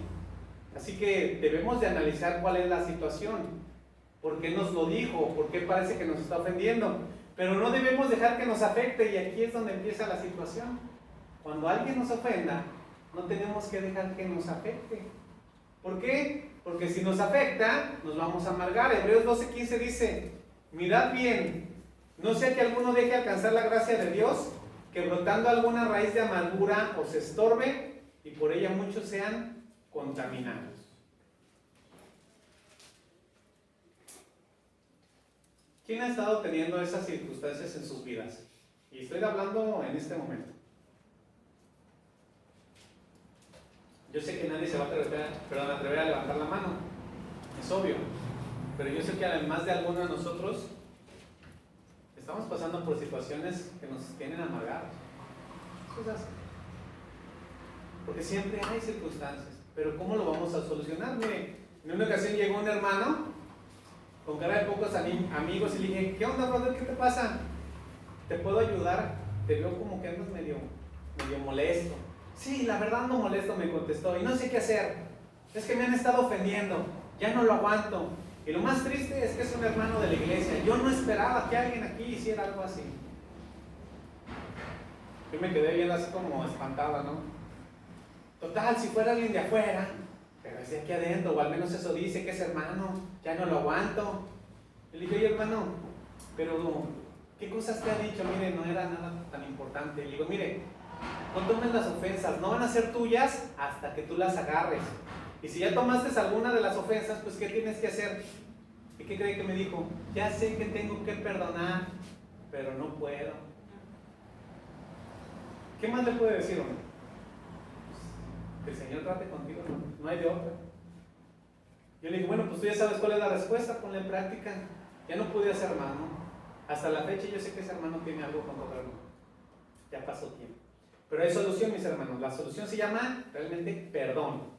Así que debemos de analizar cuál es la situación, por qué nos lo dijo, por qué parece que nos está ofendiendo. Pero no debemos dejar que nos afecte, y aquí es donde empieza la situación. Cuando alguien nos ofenda, no tenemos que dejar que nos afecte. ¿Por qué? Porque si nos afecta, nos vamos a amargar. Hebreos 12:15 dice: mirad bien, no sea que alguno deje alcanzar la gracia de Dios, que brotando alguna raíz de amargura os estorbe, y por ella muchos sean contaminados. ¿Quién ha estado teniendo esas circunstancias en sus vidas? Y estoy hablando en este momento. Yo sé que nadie se va a atrever a levantar la mano, es obvio, pero yo sé que además de alguno de nosotros estamos pasando por situaciones que nos tienen amargados. Eso es así. Porque siempre hay circunstancias, pero ¿cómo lo vamos a solucionar? Mire, en una ocasión llegó un hermano con cara de pocos amigos y le dije: ¿qué onda, brother? ¿Qué te pasa? ¿Te puedo ayudar? Te veo como que andas medio molesto. Sí, la verdad ando molesto, me contestó, y no sé qué hacer. Es que me han estado ofendiendo, ya no lo aguanto. Y lo más triste es que es un hermano de la iglesia. Yo no esperaba que alguien aquí hiciera algo así. Yo me quedé viendo así como espantada, ¿no? Total, si fuera alguien de afuera, pero es de aquí adentro, o al menos eso dice que es hermano, ya no lo aguanto. Y le dije: oye, hermano, pero ¿qué cosas te ha dicho? Mire, no era nada tan importante. Y le digo: mire, no tomes las ofensas, no van a ser tuyas hasta que tú las agarres. Y si ya tomaste alguna de las ofensas, pues ¿qué tienes que hacer? ¿Y qué cree que me dijo? Ya sé que tengo que perdonar, pero no puedo. ¿Qué más le puede decir, hombre? Que el Señor trate contigo, no hay de otra. Yo le dije: bueno, pues tú ya sabes cuál es la respuesta, ponla en práctica. Ya no pude hacer más, ¿no? Hasta la fecha yo sé que ese hermano tiene algo contra otro hermano. Ya pasó tiempo. Pero hay solución, mis hermanos. La solución se llama realmente perdón.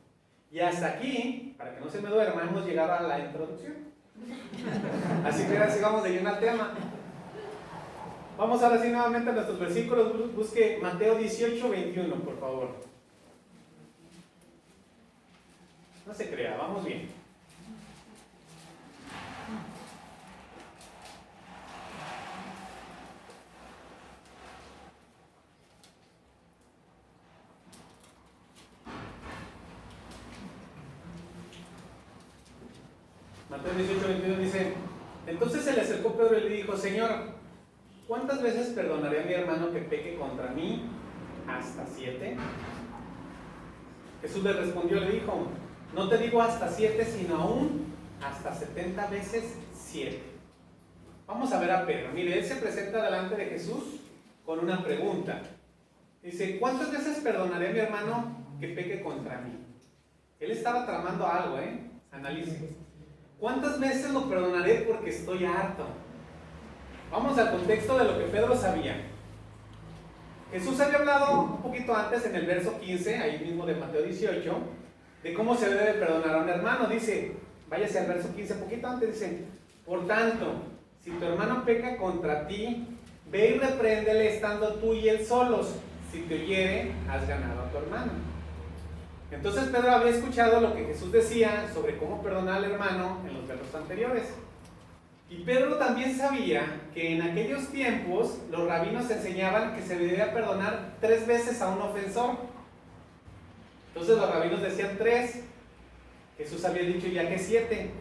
Y hasta aquí, para que no se me duerma, hemos llegado a la introducción. Así que ahora sigamos de lleno al tema. Vamos ahora sí nuevamente a nuestros versículos. Busque Mateo 18:21, por favor. No se crea, vamos bien. Mateo 18:21 dice: entonces se le acercó Pedro y le dijo: Señor, ¿cuántas veces perdonaré a mi hermano que peque contra mí? ¿Hasta 7? Jesús le respondió, le dijo: no te digo hasta 7, sino aún hasta 70 veces 7. Vamos a ver a Pedro. Mire, él se presenta delante de Jesús con una pregunta. Dice: ¿cuántas veces perdonaré a mi hermano que peque contra mí? Él estaba tramando algo, Analice. ¿Cuántas veces lo perdonaré porque estoy harto? Vamos al contexto de lo que Pedro sabía. Jesús había hablado un poquito antes, en el verso 15, ahí mismo de Mateo 18, de cómo se debe perdonar a un hermano. Dice, váyase al verso 15, poquito antes, dice: por tanto, si tu hermano peca contra ti, ve y repréndele estando tú y él solos. Si te oyere, has ganado a tu hermano. Entonces Pedro había escuchado lo que Jesús decía sobre cómo perdonar al hermano en los versos anteriores. Y Pedro también sabía que en aquellos tiempos los rabinos enseñaban que se debía perdonar 3 veces a un ofensor. Entonces los rabinos decían 3. Jesús había dicho ya que 7.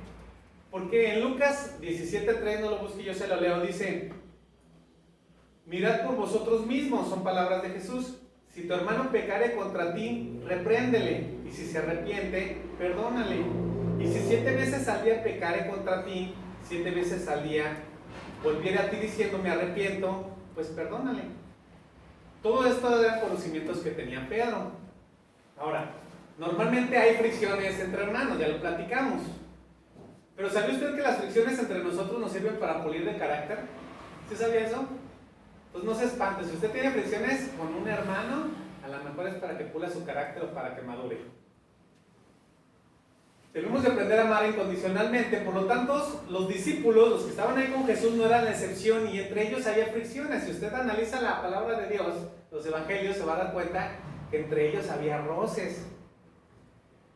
Porque en Lucas 17:3, no lo busque, yo se lo leo, dice: mirad por vosotros mismos, son palabras de Jesús. Si tu hermano pecare contra ti, repréndele, y si se arrepiente, perdónale. Y si 7 veces al día pecare contra ti, 7 veces al día volviere a ti diciendo me arrepiento, pues perdónale. Todo esto eran conocimientos que tenía Pedro. Ahora, normalmente hay fricciones entre hermanos, ya lo platicamos. Pero ¿sabía usted que las fricciones entre nosotros nos sirven para pulir de carácter? ¿Sí sabía eso? Pues no se espante, si usted tiene fricciones con un hermano, a lo mejor es para que pula su carácter o para que madure. Debemos de aprender a amar incondicionalmente. Por lo tanto, los discípulos, los que estaban ahí con Jesús, no eran la excepción y entre ellos había fricciones. Si usted analiza la palabra de Dios, los evangelios, se va a dar cuenta que entre ellos había roces.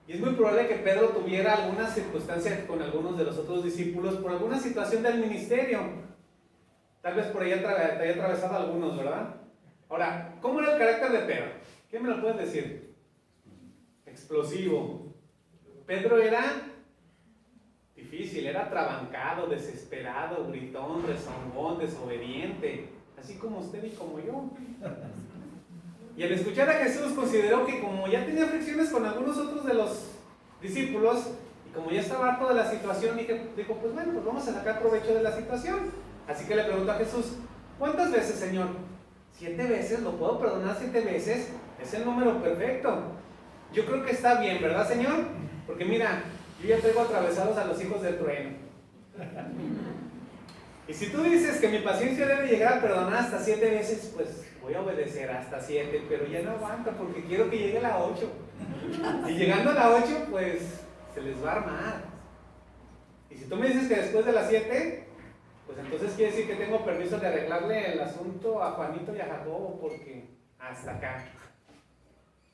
Y es muy probable que Pedro tuviera alguna circunstancia con algunos de los otros discípulos por alguna situación del ministerio. Tal vez por ahí haya atravesado a algunos, ¿verdad? Ahora, ¿cómo era el carácter de Pedro? ¿Qué me lo puedes decir? Explosivo. Pedro era difícil, era trabancado, desesperado, gritón, rezongón, desobediente, así como usted y como yo. Y al escuchar a Jesús consideró que como ya tenía fricciones con algunos otros de los discípulos y como ya estaba harto de la situación, dijo, pues bueno, pues vamos a sacar provecho de la situación. Así que le preguntó a Jesús, ¿cuántas veces, Señor? 7 veces, ¿lo puedo perdonar 7 veces? Es el número perfecto. Yo creo que está bien, ¿verdad, Señor? Porque mira, yo ya traigo atravesados a los hijos del trueno. Y si tú dices que mi paciencia debe llegar a perdonar hasta 7 veces, pues voy a obedecer hasta 7, pero ya no aguanta porque quiero que llegue a la 8. Y llegando a la 8, pues se les va a armar. Y si tú me dices que después de las 7, pues entonces quiere decir que tengo permiso de arreglarle el asunto a Juanito y a Jacobo porque hasta acá.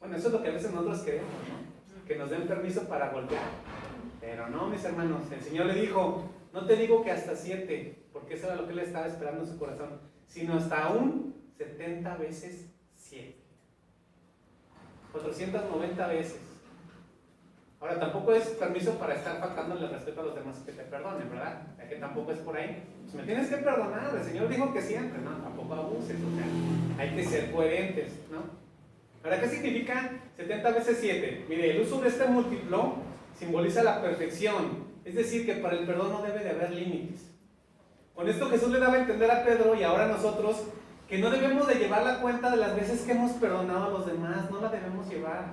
Bueno, eso es lo que a veces nosotros queremos, ¿no? Que nos den permiso para golpear. Pero no, mis hermanos, el Señor le dijo, no te digo que hasta 7, porque eso era lo que él estaba esperando en su corazón, sino hasta aún 70 veces 7. 490 veces. Ahora, tampoco es permiso para estar faltándole el respeto a los demás que te perdonen, ¿verdad? Ya que tampoco es por ahí. Pues me tienes que perdonar, el Señor dijo que siempre, no, tampoco abuses, o sea, hay que ser coherentes, ¿no? Ahora, ¿qué significa 70 veces 7? Mire, el uso de este múltiplo simboliza la perfección, es decir, que para el perdón no debe de haber límites. Con esto Jesús le daba a entender a Pedro y ahora a nosotros que no debemos de llevar la cuenta de las veces que hemos perdonado a los demás, no la debemos llevar.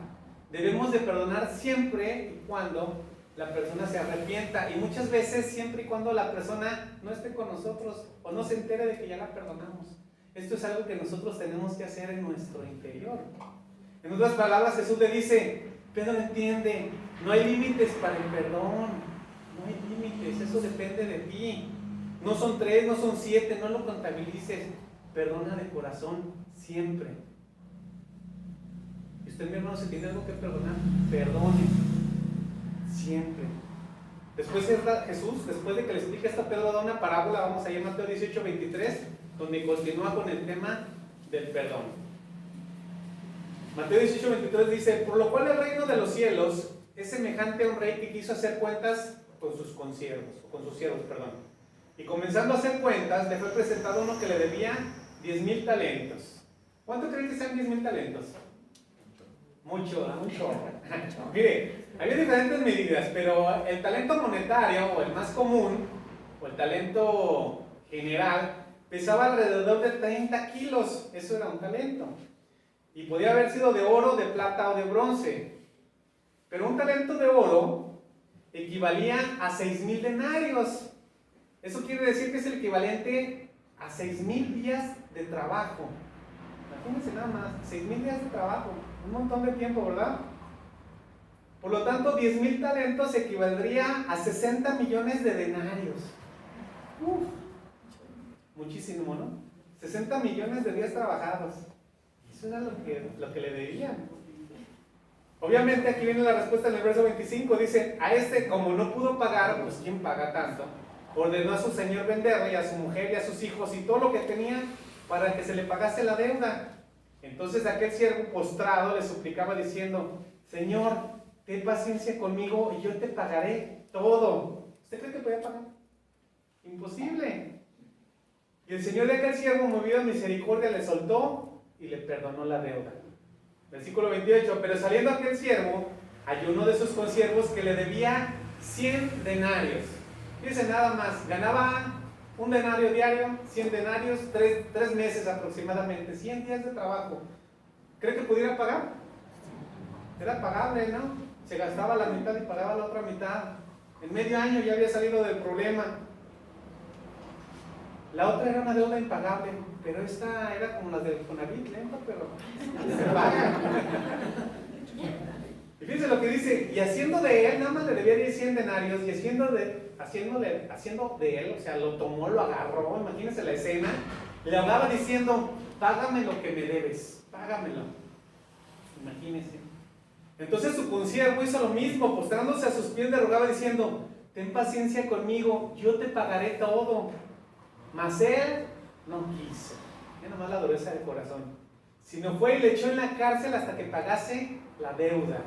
Debemos de perdonar siempre y cuando la persona se arrepienta y muchas veces siempre y cuando la persona no esté con nosotros o no se entere de que ya la perdonamos. Esto es algo que nosotros tenemos que hacer en nuestro interior. En otras palabras, Jesús le dice, Pedro, entiende, no hay límites para el perdón, no hay límites, eso depende de ti. No son 3, no son 7, no lo contabilices, perdona de corazón siempre. Y usted, mi hermano, si tiene algo que perdonar, perdone siempre. Después Jesús, después de que le explique esto a Pedro, da una parábola, vamos a ir a Mateo 18:23, donde continúa con el tema del perdón. Mateo 18:23 dice, por lo cual el reino de los cielos es semejante a un rey que quiso hacer cuentas con sus siervos, y comenzando a hacer cuentas, le fue presentado uno que le debía 10,000 talentos. ¿Cuánto creen que sean 10,000 talentos? Mucho, mucho. Mire, había diferentes medidas, pero el talento monetario, o el más común, o el talento general, pesaba alrededor de 30 kilos. Eso era un talento. Y podía haber sido de oro, de plata o de bronce. Pero un talento de oro equivalía a 6,000 denarios. Eso quiere decir que es el equivalente a 6,000 días de trabajo. Imagínense nada más, 6,000 días de trabajo. Un montón de tiempo, ¿verdad? Por lo tanto, 10,000 talentos equivaldría a 60 millones de denarios. Uf, muchísimo, ¿no? 60 millones de días trabajados. Eso era lo que le debían. Obviamente aquí viene la respuesta en el verso 25. Dice, a este como no pudo pagar, pues ¿quién paga tanto? Ordenó a su señor venderle, a su mujer y a sus hijos y todo lo que tenía para que se le pagase la deuda. Entonces aquel siervo postrado le suplicaba diciendo, Señor, ten paciencia conmigo y yo te pagaré todo. ¿Usted cree que podía pagar? Imposible. Y el señor de aquel siervo, movido a misericordia, le soltó y le perdonó la deuda. Versículo 28, pero saliendo aquel siervo, halló uno de sus consiervos que le debía 100 denarios. Fíjense nada más, ganaba un denario diario, 100 denarios, 3 meses aproximadamente, 100 días de trabajo. ¿Cree que pudiera pagar? Era pagable, ¿no? Se gastaba la mitad y pagaba la otra mitad. En medio año ya había salido del problema. La otra era una deuda impagable, pero esta era como las del Conavit, lento, pero se paga. Y fíjense lo que dice, y haciendo de él, nada más le debía 100 denarios, y haciendo de él, o sea, lo tomó, lo agarró, imagínense la escena, le hablaba diciendo, págame lo que me debes, págamelo. Imagínense. Entonces su consiervo hizo lo mismo, postrándose a sus pies le rogaba diciendo, ten paciencia conmigo, yo te pagaré todo. Mas él no quiso. Mira nomás la dureza de corazón. Sino fue y le echó en la cárcel hasta que pagase la deuda.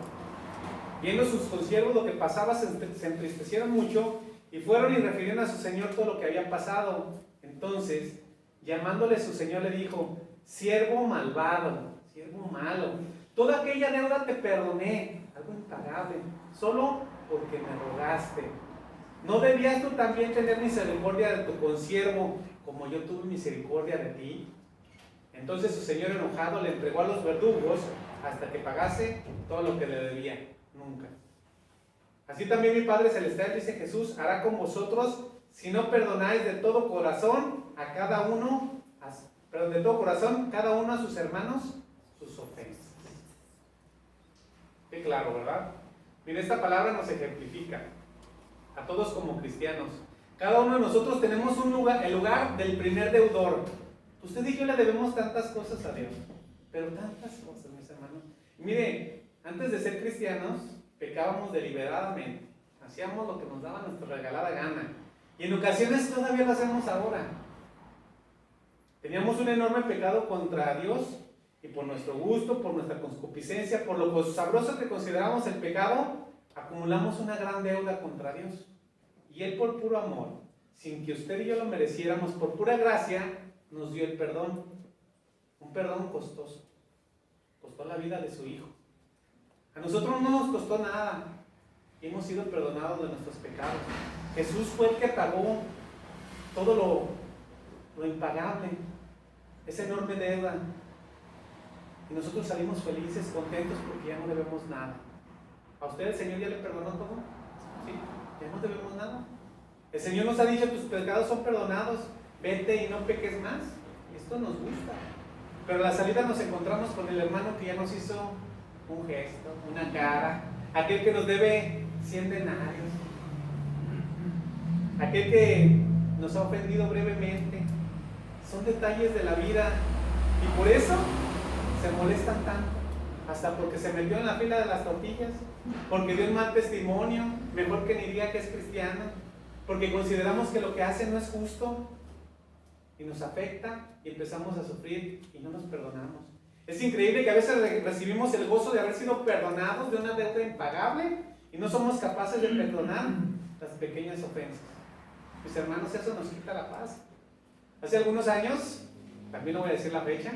Viendo sus consiervos lo que pasaba, se entristecieron mucho y fueron y refirieron a su señor todo lo que había pasado. Entonces, llamándole su señor, le dijo, siervo malvado, siervo malo, toda aquella deuda te perdoné, algo impagable, solo porque me rogaste. ¿No debías tú también tener misericordia de tu consiervo, como yo tuve misericordia de ti? Entonces su señor enojado le entregó a los verdugos hasta que pagase todo lo que le debía. Nunca. Así también mi Padre Celestial, dice Jesús, hará con vosotros si no perdonáis de todo corazón a cada uno, de todo corazón, cada uno a sus hermanos, sus ofensas. Qué claro, ¿verdad? Mire, esta palabra nos ejemplifica a todos como cristianos. Cada uno de nosotros tenemos un lugar, el lugar del primer deudor. Usted y yo le debemos tantas cosas a Dios, pero tantas cosas, mis hermanos. Mire, antes de ser cristianos, pecábamos deliberadamente, hacíamos lo que nos daba nuestra regalada gana, y en ocasiones todavía lo hacemos ahora. Teníamos un enorme pecado contra Dios, y por nuestro gusto, por nuestra concupiscencia, por lo sabroso que consideramos el pecado, acumulamos una gran deuda contra Dios. Y Él, por puro amor, sin que usted y yo lo mereciéramos, por pura gracia, nos dio el perdón. Un perdón costoso. Costó la vida de su Hijo. A nosotros no nos costó nada. Y hemos sido perdonados de nuestros pecados. Jesús fue el que pagó todo lo impagable. Esa enorme deuda. Y nosotros salimos felices, contentos, porque ya no debemos nada. ¿A usted el Señor ya le perdonó todo? ¿Sí? Ya no debemos nada. El Señor nos ha dicho, tus pecados son perdonados, vete y no peques más. Esto nos gusta. Pero a la salida nos encontramos con el hermano que ya nos hizo un gesto, una cara, aquel que nos debe 100 denarios, aquel que nos ha ofendido brevemente. Son detalles de la vida y por eso se molestan tanto, hasta porque se metió en la fila de las tortillas, porque dio un mal testimonio, mejor que ni diga que es cristiano, porque consideramos que lo que hace no es justo y nos afecta y empezamos a sufrir y no nos perdonamos. Es increíble que a veces recibimos el gozo de haber sido perdonados de una deuda impagable y no somos capaces de perdonar las pequeñas ofensas. Mis hermanos, eso nos quita la paz. Hace algunos años, también no voy a decir la fecha,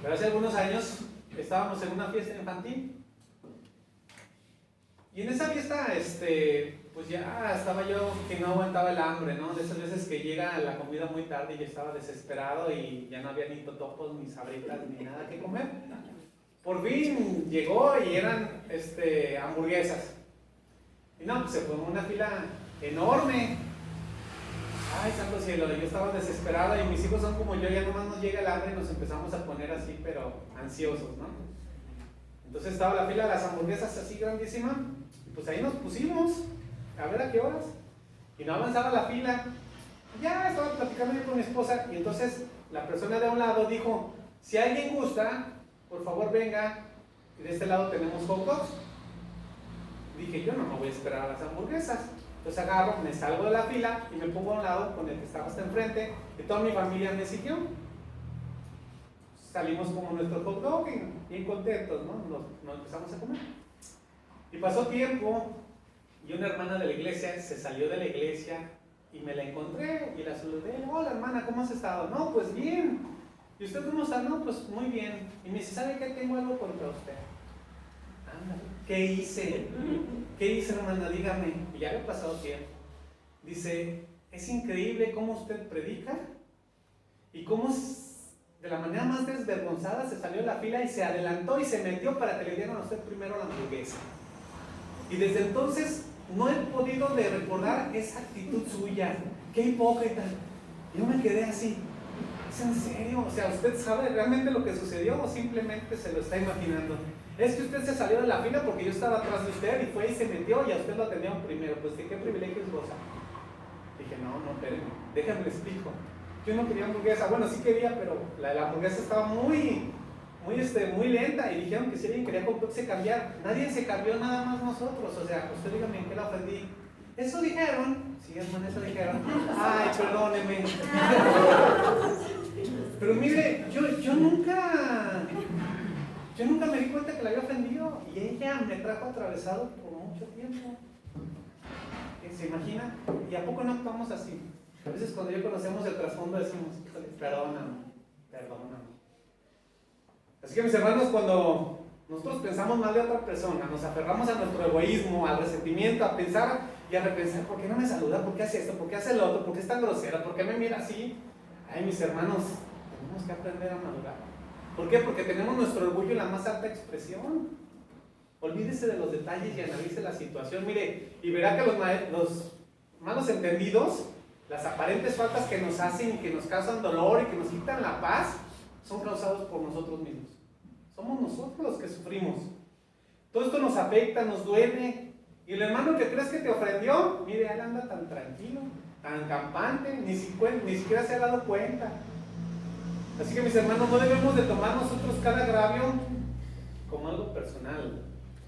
pero hace algunos años estábamos en una fiesta infantil. Y en esa fiesta, pues ya estaba yo que no aguantaba el hambre, ¿no? De esas veces que llega la comida muy tarde y yo estaba desesperado y ya no había ni totopos, ni sabritas, ni nada que comer. Por fin llegó y eran hamburguesas. Y no, pues se formó una fila enorme. Ay, santo cielo, yo estaba desesperado y mis hijos son como yo, ya nomás nos llega el hambre y nos empezamos a poner así, pero ansiosos, ¿no? Entonces estaba la fila de las hamburguesas así grandísima, y pues ahí nos pusimos, a ver a qué horas, y no avanzaba la fila. Ya estaba platicando yo con mi esposa, y entonces la persona de un lado dijo, si alguien gusta, por favor venga, y de este lado tenemos hot dogs. Dije, yo no me voy a esperar a las hamburguesas. Entonces agarro, me salgo de la fila y me pongo a un lado con el que estaba hasta enfrente, y toda mi familia me siguió. Salimos como nuestro hot dog, bien contentos, ¿no? Nos empezamos a comer. Y pasó tiempo, y una hermana de la iglesia se salió de la iglesia y me la encontré y la saludé. Hola hermana, ¿cómo has estado? No, pues bien. ¿Y usted cómo está? No, pues muy bien. Y me dice, ¿sabe qué? Tengo algo contra usted. Ándale. ¿Qué hice? ¿Qué hice, hermana? Dígame. Y ya había pasado tiempo. Dice, es increíble cómo usted predica y cómo de la manera más desvergonzada se salió de la fila y se adelantó y se metió para que le dieran a usted primero la hamburguesa. Y desde entonces no he podido de recordar esa actitud suya. ¡Qué hipócrita! Yo me quedé así. ¿Es en serio? O sea, ¿usted sabe realmente lo que sucedió o simplemente se lo está imaginando? Es que usted se salió de la fila porque yo estaba atrás de usted y fue y se metió y a usted lo atendieron primero. Pues, ¿de qué privilegios goza? Dije, no, espérenme, déjame le explico. Yo no quería hamburguesa, bueno, sí quería, pero la hamburguesa estaba muy lenta y dijeron que si alguien quería se cambiar. Nadie se cambió, nada más nosotros. O sea, usted dígame en qué la ofendí. Eso dijeron. Sí, hermano, eso dijeron. Ay, perdóneme. Pero mire, yo nunca me di cuenta que la había ofendido y ella me trajo atravesado por mucho tiempo. ¿Se imagina? ¿Y a poco no actuamos así? A veces cuando ya conocemos el trasfondo decimos, perdóname. Así que mis hermanos, cuando nosotros pensamos mal de otra persona, nos aferramos a nuestro egoísmo, al resentimiento, a pensar y a repensar, ¿por qué no me saluda? ¿Por qué hace esto? ¿Por qué hace lo otro? ¿Por qué es tan grosera? ¿Por qué me mira así? Ay, mis hermanos, tenemos que aprender a madurar. ¿Por qué? Porque tenemos nuestro orgullo en la más alta expresión. Olvídese de los detalles y analice la situación. Mire, y verá que los malos entendidos, las aparentes faltas que nos hacen y que nos causan dolor y que nos quitan la paz, son causados por nosotros mismos. Somos nosotros los que sufrimos. Todo esto nos afecta, nos duele. Y el hermano que crees que te ofendió, mire, él anda tan tranquilo, tan campante, ni siquiera se ha dado cuenta. Así que mis hermanos, no debemos de tomar nosotros cada agravio como algo personal.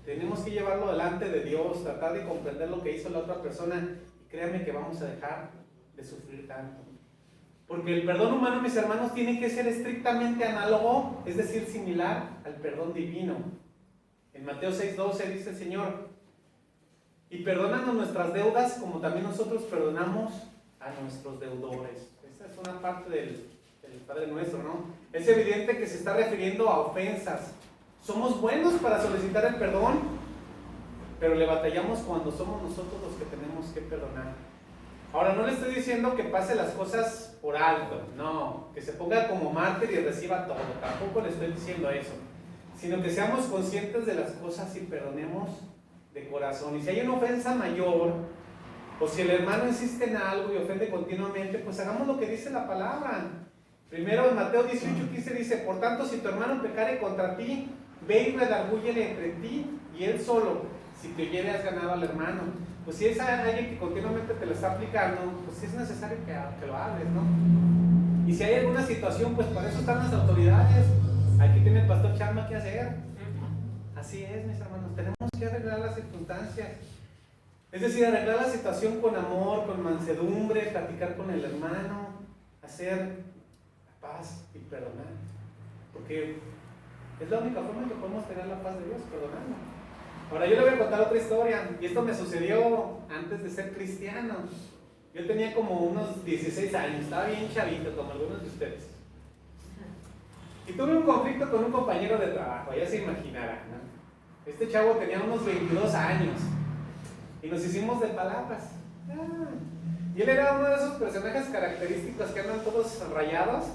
Tenemos que llevarlo delante de Dios, tratar de comprender lo que hizo la otra persona. Y créanme que vamos a dejar de sufrir tanto. Porque el perdón humano, mis hermanos, tiene que ser estrictamente análogo, es decir, similar al perdón divino. En Mateo 6:12 dice el Señor, y perdónanos nuestras deudas como también nosotros perdonamos a nuestros deudores. Esta es una parte del Padre Nuestro, ¿no? Es evidente que se está refiriendo a ofensas. Somos buenos para solicitar el perdón, pero le batallamos cuando somos nosotros los que tenemos que perdonar. Ahora, no le estoy diciendo que pase las cosas por alto, no, que se ponga como mártir y reciba todo, tampoco le estoy diciendo eso, sino que seamos conscientes de las cosas y perdonemos de corazón. Y si hay una ofensa mayor, o si el hermano insiste en algo y ofende continuamente, pues hagamos lo que dice la palabra. Primero en Mateo 18:15 dice, por tanto, si tu hermano pecare contra ti, ve y redargúyele entre ti y él solo. Si te oyere, has ganado al hermano. Pues si es alguien que continuamente te lo está aplicando, pues sí es necesario que lo hables, ¿no? Y si hay alguna situación, pues para eso están las autoridades. Aquí tiene el pastor Chama que hacer. Así es, mis hermanos, tenemos que arreglar las circunstancias. Es decir, arreglar la situación con amor, con mansedumbre, platicar con el hermano, hacer paz y perdonar. Porque es la única forma en que podemos tener la paz de Dios, perdonando. Ahora yo le voy a contar otra historia, y esto me sucedió antes de ser cristiano. Yo tenía como unos 16 años, estaba bien chavito, como algunos de ustedes. Y tuve un conflicto con un compañero de trabajo, ya se imaginarán, ¿no? Este chavo tenía unos 22 años, y nos hicimos de palabras. Y él era uno de esos personajes característicos que andan todos rayados,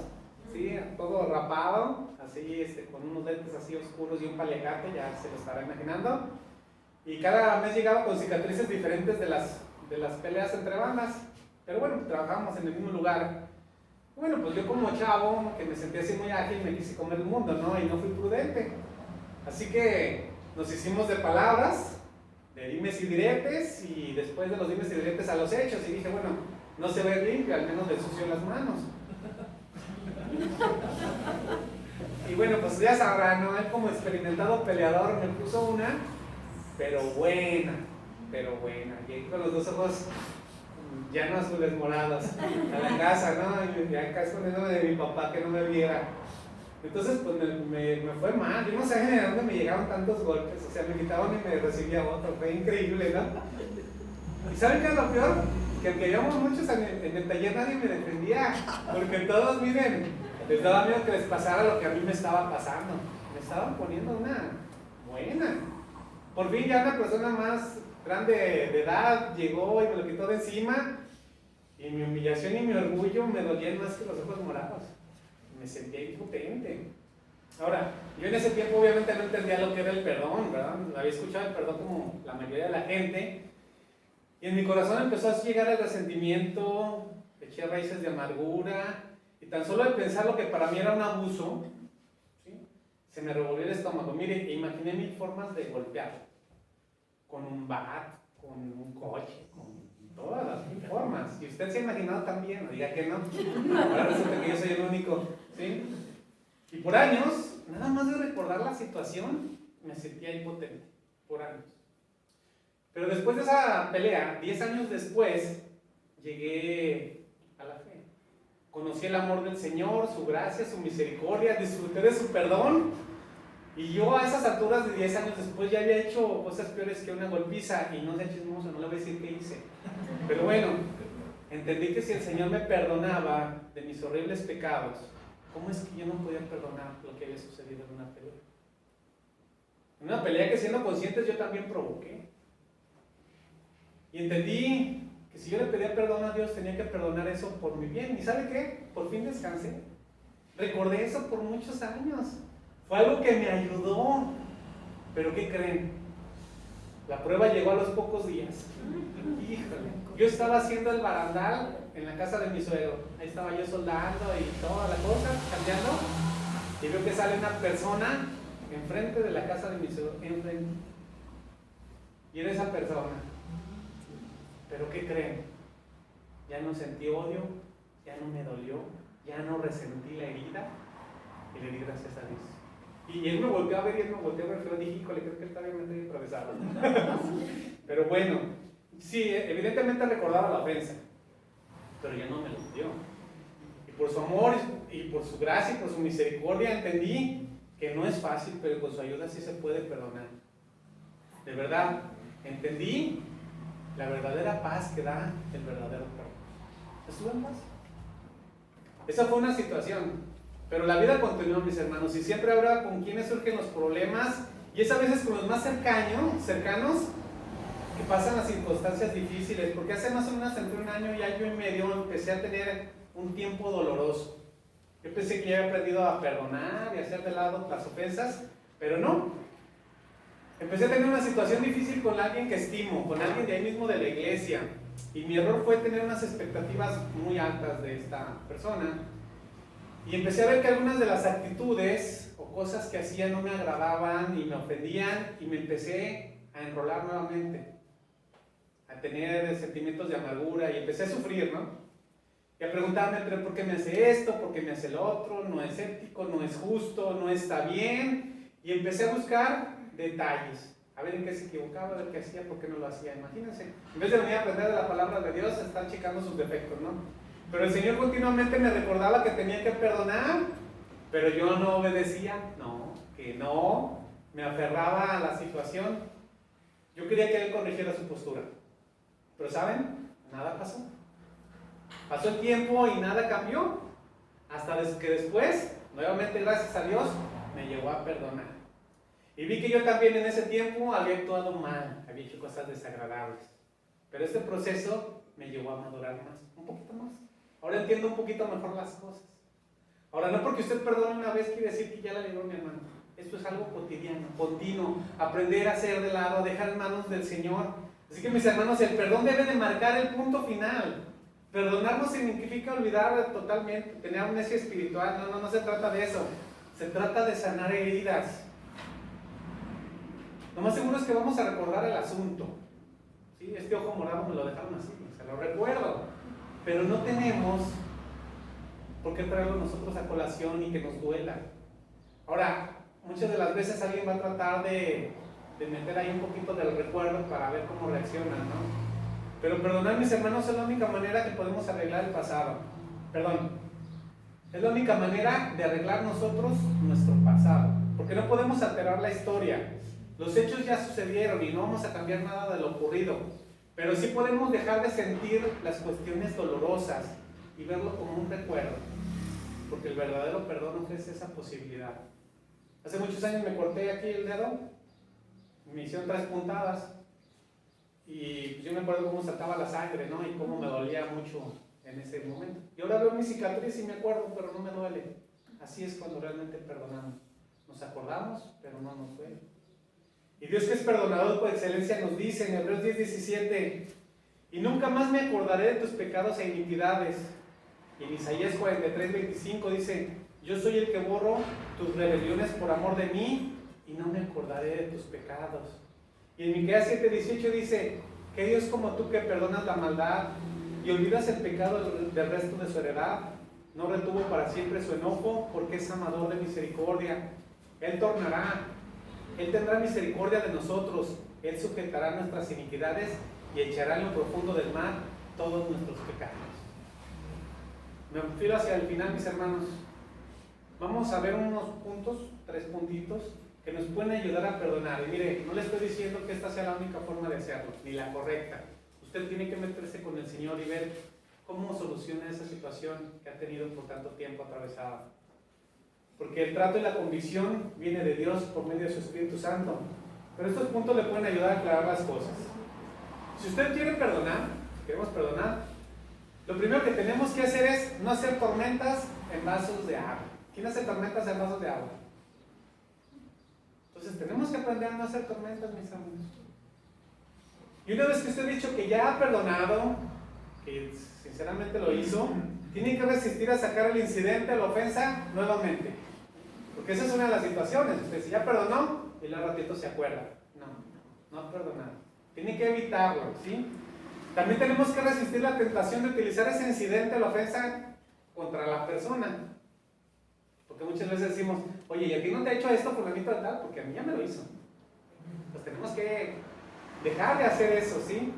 ¿sí? Todo rapado, así, con unos lentes así oscuros y un paliacate, ya se lo estará imaginando. Y cada mes llegaba con cicatrices diferentes de las peleas entre bandas. Pero bueno, trabajábamos en el mismo lugar. Bueno, pues yo como chavo, que me sentía así muy ágil, me quise comer el mundo, ¿no? Y no fui prudente. Así que nos hicimos de palabras, de dimes y diretes, y después de los dimes y diretes a los hechos. Y dije, bueno, no se ve limpio, al menos le ensució las manos. Y bueno, pues ya sabrán, ¿no? Él como experimentado peleador me puso una, pero buena. Llegué con los dos ojos ya no azules morados a la casa, ¿no? Y acá escondiéndome de mi papá que no me viera. Entonces, pues me fue mal. Yo no sé de dónde me llegaban tantos golpes. O sea, me quitaban y me recibía otro. Fue increíble, ¿no? ¿Y saben qué es lo peor? Que aunque íbamos muchos en el taller, nadie me defendía. Porque todos, miren, les daba miedo que les pasara lo que a mí me estaba pasando. Me estaban poniendo una buena. Por fin ya una persona más grande de edad llegó y me lo quitó de encima. Y mi humillación y mi orgullo me dolían más que los ojos morados. Me sentía impotente. Ahora, yo en ese tiempo obviamente no entendía lo que era el perdón, ¿verdad? Había escuchado el perdón como la mayoría de la gente. Y en mi corazón empezó a llegar el resentimiento, eché raíces de amargura. Y tan solo de pensar lo que para mí era un abuso, ¿sí? Se me revolvió el estómago. Mire, imaginé mil formas de golpear. Con un bat, con un coche, con todas las formas. Y usted se ha imaginado también, no diga que no. Ahora resulta que yo soy el único, ¿sí? Y por años, nada más de recordar la situación, me sentía impotente. Por años. Pero después de esa pelea, 10 años después, llegué a la fe. Conocí el amor del Señor, su gracia, su misericordia, disfruté de su perdón. Y yo a esas alturas de 10 años después ya había hecho cosas peores que una golpiza. Y no sea chismoso, no le voy a decir qué hice. Pero bueno, entendí que si el Señor me perdonaba de mis horribles pecados, ¿cómo es que yo no podía perdonar lo que había sucedido en una pelea? Una pelea que, siendo conscientes, yo también provoqué. Y entendí que si yo le pedía perdón a Dios, tenía que perdonar eso por mi bien. ¿Y sabe qué? Por fin descansé. Recordé eso por muchos años. Fue algo que me ayudó. Pero ¿qué creen? La prueba llegó a los pocos días. Híjole. Yo estaba haciendo el barandal en la casa de mi suegro. Ahí estaba yo soldando y toda la cosa, cambiando. Y veo que sale una persona enfrente de la casa de mi suegro. Enfrente. Y era esa persona. Pero ¿qué creen? Ya no sentí odio, ya no me dolió, ya no resentí la herida. Y le di gracias a Dios. Y él me volteó a ver y él me volteó a ver, pero dije, híjole, creo que él también me está atravesado. Pero bueno, sí, evidentemente recordaba la ofensa, pero ya no me lo dio. Y por su amor y por su gracia y por su misericordia entendí que no es fácil, pero con su ayuda sí se puede perdonar. De verdad, entendí la verdadera paz que da el verdadero perdón. ¿Estuvo en paz? Esa fue una situación. Pero la vida continúa, mis hermanos, y siempre habrá con quienes surgen los problemas, y es a veces con los más cercanos que pasan las circunstancias difíciles, porque hace más o menos entre un año y año y medio empecé a tener un tiempo doloroso. Yo pensé que ya había aprendido a perdonar y a hacer de lado las ofensas, pero no. Empecé a tener una situación difícil con alguien que estimo, con alguien de ahí mismo de la iglesia, y mi error fue tener unas expectativas muy altas de esta persona. Y empecé a ver que algunas de las actitudes o cosas que hacía no me agradaban y me ofendían, y me empecé a enrolar nuevamente, a tener sentimientos de amargura, y empecé a sufrir, ¿no? Y a preguntarme, pero ¿por qué me hace esto? ¿Por qué me hace lo otro? No es ético, no es justo, no está bien. Y empecé a buscar detalles, a ver en qué se equivocaba, a ver qué hacía, por qué no lo hacía. Imagínense, en vez de venir a aprender de la palabra de Dios, están checando sus defectos, ¿no? Pero el Señor continuamente me recordaba que tenía que perdonar, pero yo no obedecía, no, me aferraba a la situación. Yo quería que Él corrigiera su postura, pero ¿saben? Nada pasó. Pasó el tiempo y nada cambió, hasta que después, nuevamente gracias a Dios, me llevó a perdonar. Y vi que yo también en ese tiempo había actuado mal, había hecho cosas desagradables, pero este proceso me llevó a madurar más, un poquito más. Ahora entiendo un poquito mejor las cosas. Ahora, no porque usted perdone una vez quiere decir que ya la libró, mi hermano. Esto es algo cotidiano, continuo. Aprender a hacer de lado, dejar en manos del Señor. Así que, mis hermanos, el perdón debe de marcar el punto final. Perdonar no significa olvidar totalmente, tener amnesia espiritual. No se trata de eso. Se trata de sanar heridas. Lo más seguro es que vamos a recordar el asunto. ¿Sí? Este ojo morado me lo dejaron así, se lo recuerdo. Pero no tenemos por qué traerlo nosotros a colación y que nos duela. Ahora, muchas de las veces alguien va a tratar de meter ahí un poquito del recuerdo para ver cómo reaccionan, ¿no? Pero perdonar, mis hermanos, es la única manera que podemos arreglar el pasado. Es la única manera de arreglar nosotros nuestro pasado. Porque no podemos alterar la historia. Los hechos ya sucedieron y no vamos a cambiar nada de lo ocurrido. Pero sí podemos dejar de sentir las cuestiones dolorosas y verlo como un recuerdo, porque el verdadero perdón ofrece esa posibilidad. Hace muchos años me corté aquí el dedo, me hicieron 3 puntadas, y yo me acuerdo cómo saltaba la sangre, ¿no? Y cómo me dolía mucho en ese momento. Y ahora veo mi cicatriz y me acuerdo, pero no me duele. Así es cuando realmente perdonamos. Nos acordamos, pero no nos duele. Y Dios, que es perdonador por excelencia, nos dice en Hebreos 10:17: y nunca más me acordaré de tus pecados e iniquidades. Y en Isaías 43:25 dice: yo soy el que borro tus rebeliones por amor de mí y no me acordaré de tus pecados. Y en Miqueas 7:18 dice: que Dios como tú que perdonas la maldad y olvidas el pecado del resto de su heredad, no retuvo para siempre su enojo, porque es amador de misericordia. Él tornará, Él tendrá misericordia de nosotros, Él sujetará nuestras iniquidades y echará en lo profundo del mar todos nuestros pecados. Me refiero hacia el final, mis hermanos. Vamos a ver unos puntos, 3 puntitos, que nos pueden ayudar a perdonar. Y mire, no le estoy diciendo que esta sea la única forma de hacerlo, ni la correcta. Usted tiene que meterse con el Señor y ver cómo soluciona esa situación que ha tenido por tanto tiempo atravesada. Porque el trato y la convicción viene de Dios por medio de su Espíritu Santo. Pero estos puntos le pueden ayudar a aclarar las cosas. Si usted quiere perdonar, si queremos perdonar, lo primero que tenemos que hacer es no hacer tormentas en vasos de agua. ¿Quién hace tormentas en vasos de agua? Entonces tenemos que aprender a no hacer tormentas, mis amigos. Y una vez que usted ha dicho que ya ha perdonado, que sinceramente lo hizo, tiene que resistir a sacar el incidente, la ofensa, nuevamente. Porque esa es una de las situaciones. Usted si ya perdonó, y luego al ratito se acuerda. No ha perdonado. Tiene que evitarlo, ¿sí? También tenemos que resistir la tentación de utilizar ese incidente, la ofensa, contra la persona. Porque muchas veces decimos: oye, ¿y a ti no te ha hecho esto fulanito de tal? Porque a mí ya me lo hizo. Pues tenemos que dejar de hacer eso, ¿sí?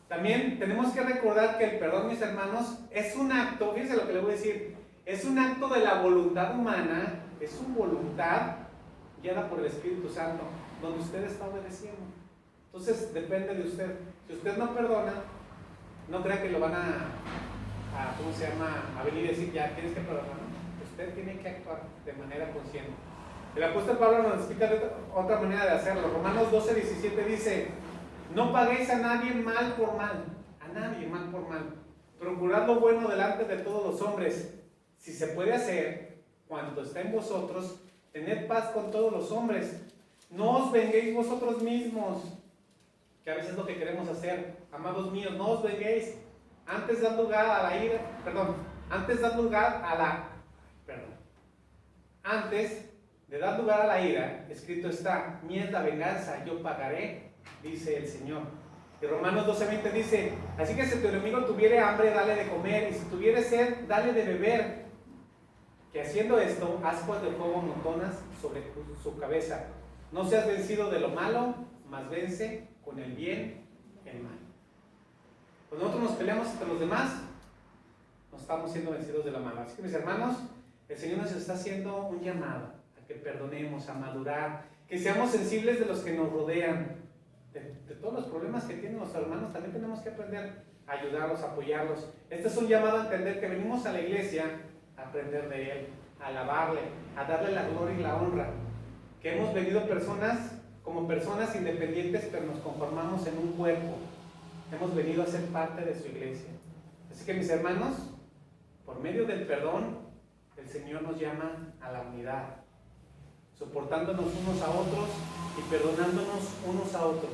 También tenemos que recordar que el perdón, mis hermanos, es un acto, fíjense lo que le voy a decir, es un acto de la voluntad humana, es su voluntad guiada por el Espíritu Santo, donde usted está obedeciendo. Entonces depende de usted. Si usted no perdona, no crea que lo van a venir y decir: ya tienes que perdonar. ¿No? Usted tiene que actuar de manera consciente. El apóstol Pablo nos explica otra manera de hacerlo. Romanos 12:17 dice: no paguéis a nadie mal por mal, procurad lo bueno delante de todos los hombres, si se puede hacer, cuanto está en vosotros, tened paz con todos los hombres, no os venguéis vosotros mismos, que a veces es lo que queremos hacer. Amados míos, no os venguéis, antes dad lugar a la ira, antes de dar lugar a la ira, escrito está: mía es la venganza, yo pagaré, dice el Señor. Y Romanos 12:20 dice: así que si tu enemigo tuviere hambre, dale de comer, y si tuviere sed, dale de beber, que haciendo esto, ascuas de fuego montonas sobre su cabeza. No seas vencido de lo malo, mas vence con el bien el mal. Cuando nosotros nos peleamos entre los demás, no estamos siendo vencidos de lo malo. Así que, mis hermanos, el Señor nos está haciendo un llamado a que perdonemos, a madurar, que seamos sensibles de los que nos rodean, de todos los problemas que tienen los hermanos. También tenemos que aprender a ayudarlos, a apoyarlos. Este es un llamado a entender que venimos a la iglesia a aprender de Él, a alabarle, a darle la gloria y la honra. Que hemos venido como personas independientes, pero nos conformamos en un cuerpo. Hemos venido a ser parte de su iglesia. Así que, mis hermanos, por medio del perdón, el Señor nos llama a la unidad, soportándonos unos a otros y perdonándonos unos a otros.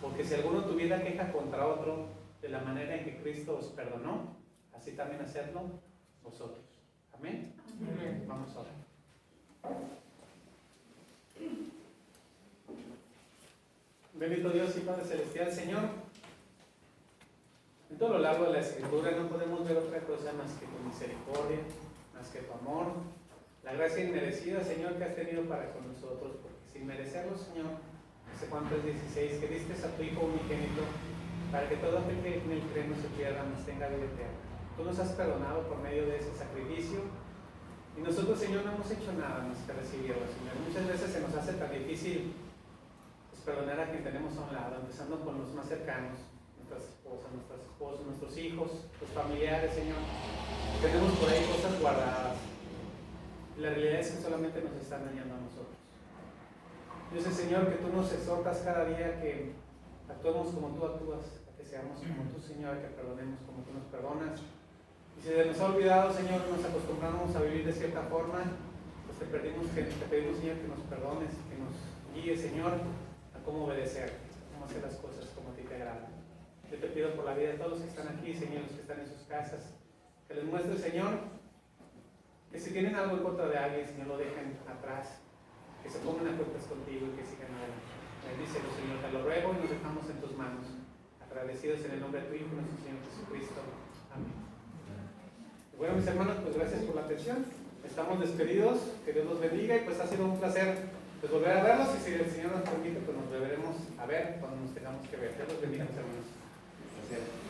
Porque si alguno tuviera queja contra otro, de la manera en que Cristo os perdonó, así también hacedlo vosotros. Amén. Amén. Vamos a orar. Bendito Dios y Padre Celestial, Señor, en todo lo largo de la Escritura no podemos ver otra cosa más que tu misericordia, más que tu amor, la gracia inmerecida, Señor, que has tenido para con nosotros, porque sin merecerlo, Señor, dice Juan 3:16, que diste a tu Hijo unigénito, para que todo aquel que en él cree no se pierda, mas tenga vida eterna. Tú nos has perdonado por medio de ese sacrificio, y nosotros, Señor, no hemos hecho nada más que recibirlo, Señor. Muchas veces se nos hace tan difícil perdonar a quien tenemos a un lado, empezando con los más cercanos, nuestras esposas, nuestros hijos, los familiares, Señor. Tenemos por ahí cosas guardadas. Y la realidad es que solamente nos están dañando a nosotros. Yo sé, Señor, que tú nos exhortas cada día que actuemos como tú actúas, a que seamos como tú, Señor, a que perdonemos como tú nos perdonas. Y si se nos ha olvidado, Señor, que nos acostumbramos a vivir de cierta forma, pues te pedimos, Señor, que nos perdones, que nos guíes, Señor, a cómo obedecer, cómo hacer las cosas como a ti te agrada. Yo te pido por la vida de todos los que están aquí, Señor, los que están en sus casas, Que les muestre el Señor que si tienen algo en contra de alguien, Señor, lo dejen atrás, que se pongan a cuentas contigo y que sigan adelante. Bendícelo, Señor, te lo ruego y nos dejamos en tus manos, agradecidos en el nombre de tu Hijo, nuestro Señor Jesucristo. Amén. Bueno, mis hermanos, pues gracias por la atención. Estamos despedidos, que Dios los bendiga y pues ha sido un placer pues volver a verlos y si el Señor nos permite, pues nos volveremos a ver cuando nos tengamos que ver. Dios los bendiga, mis hermanos. Gracias.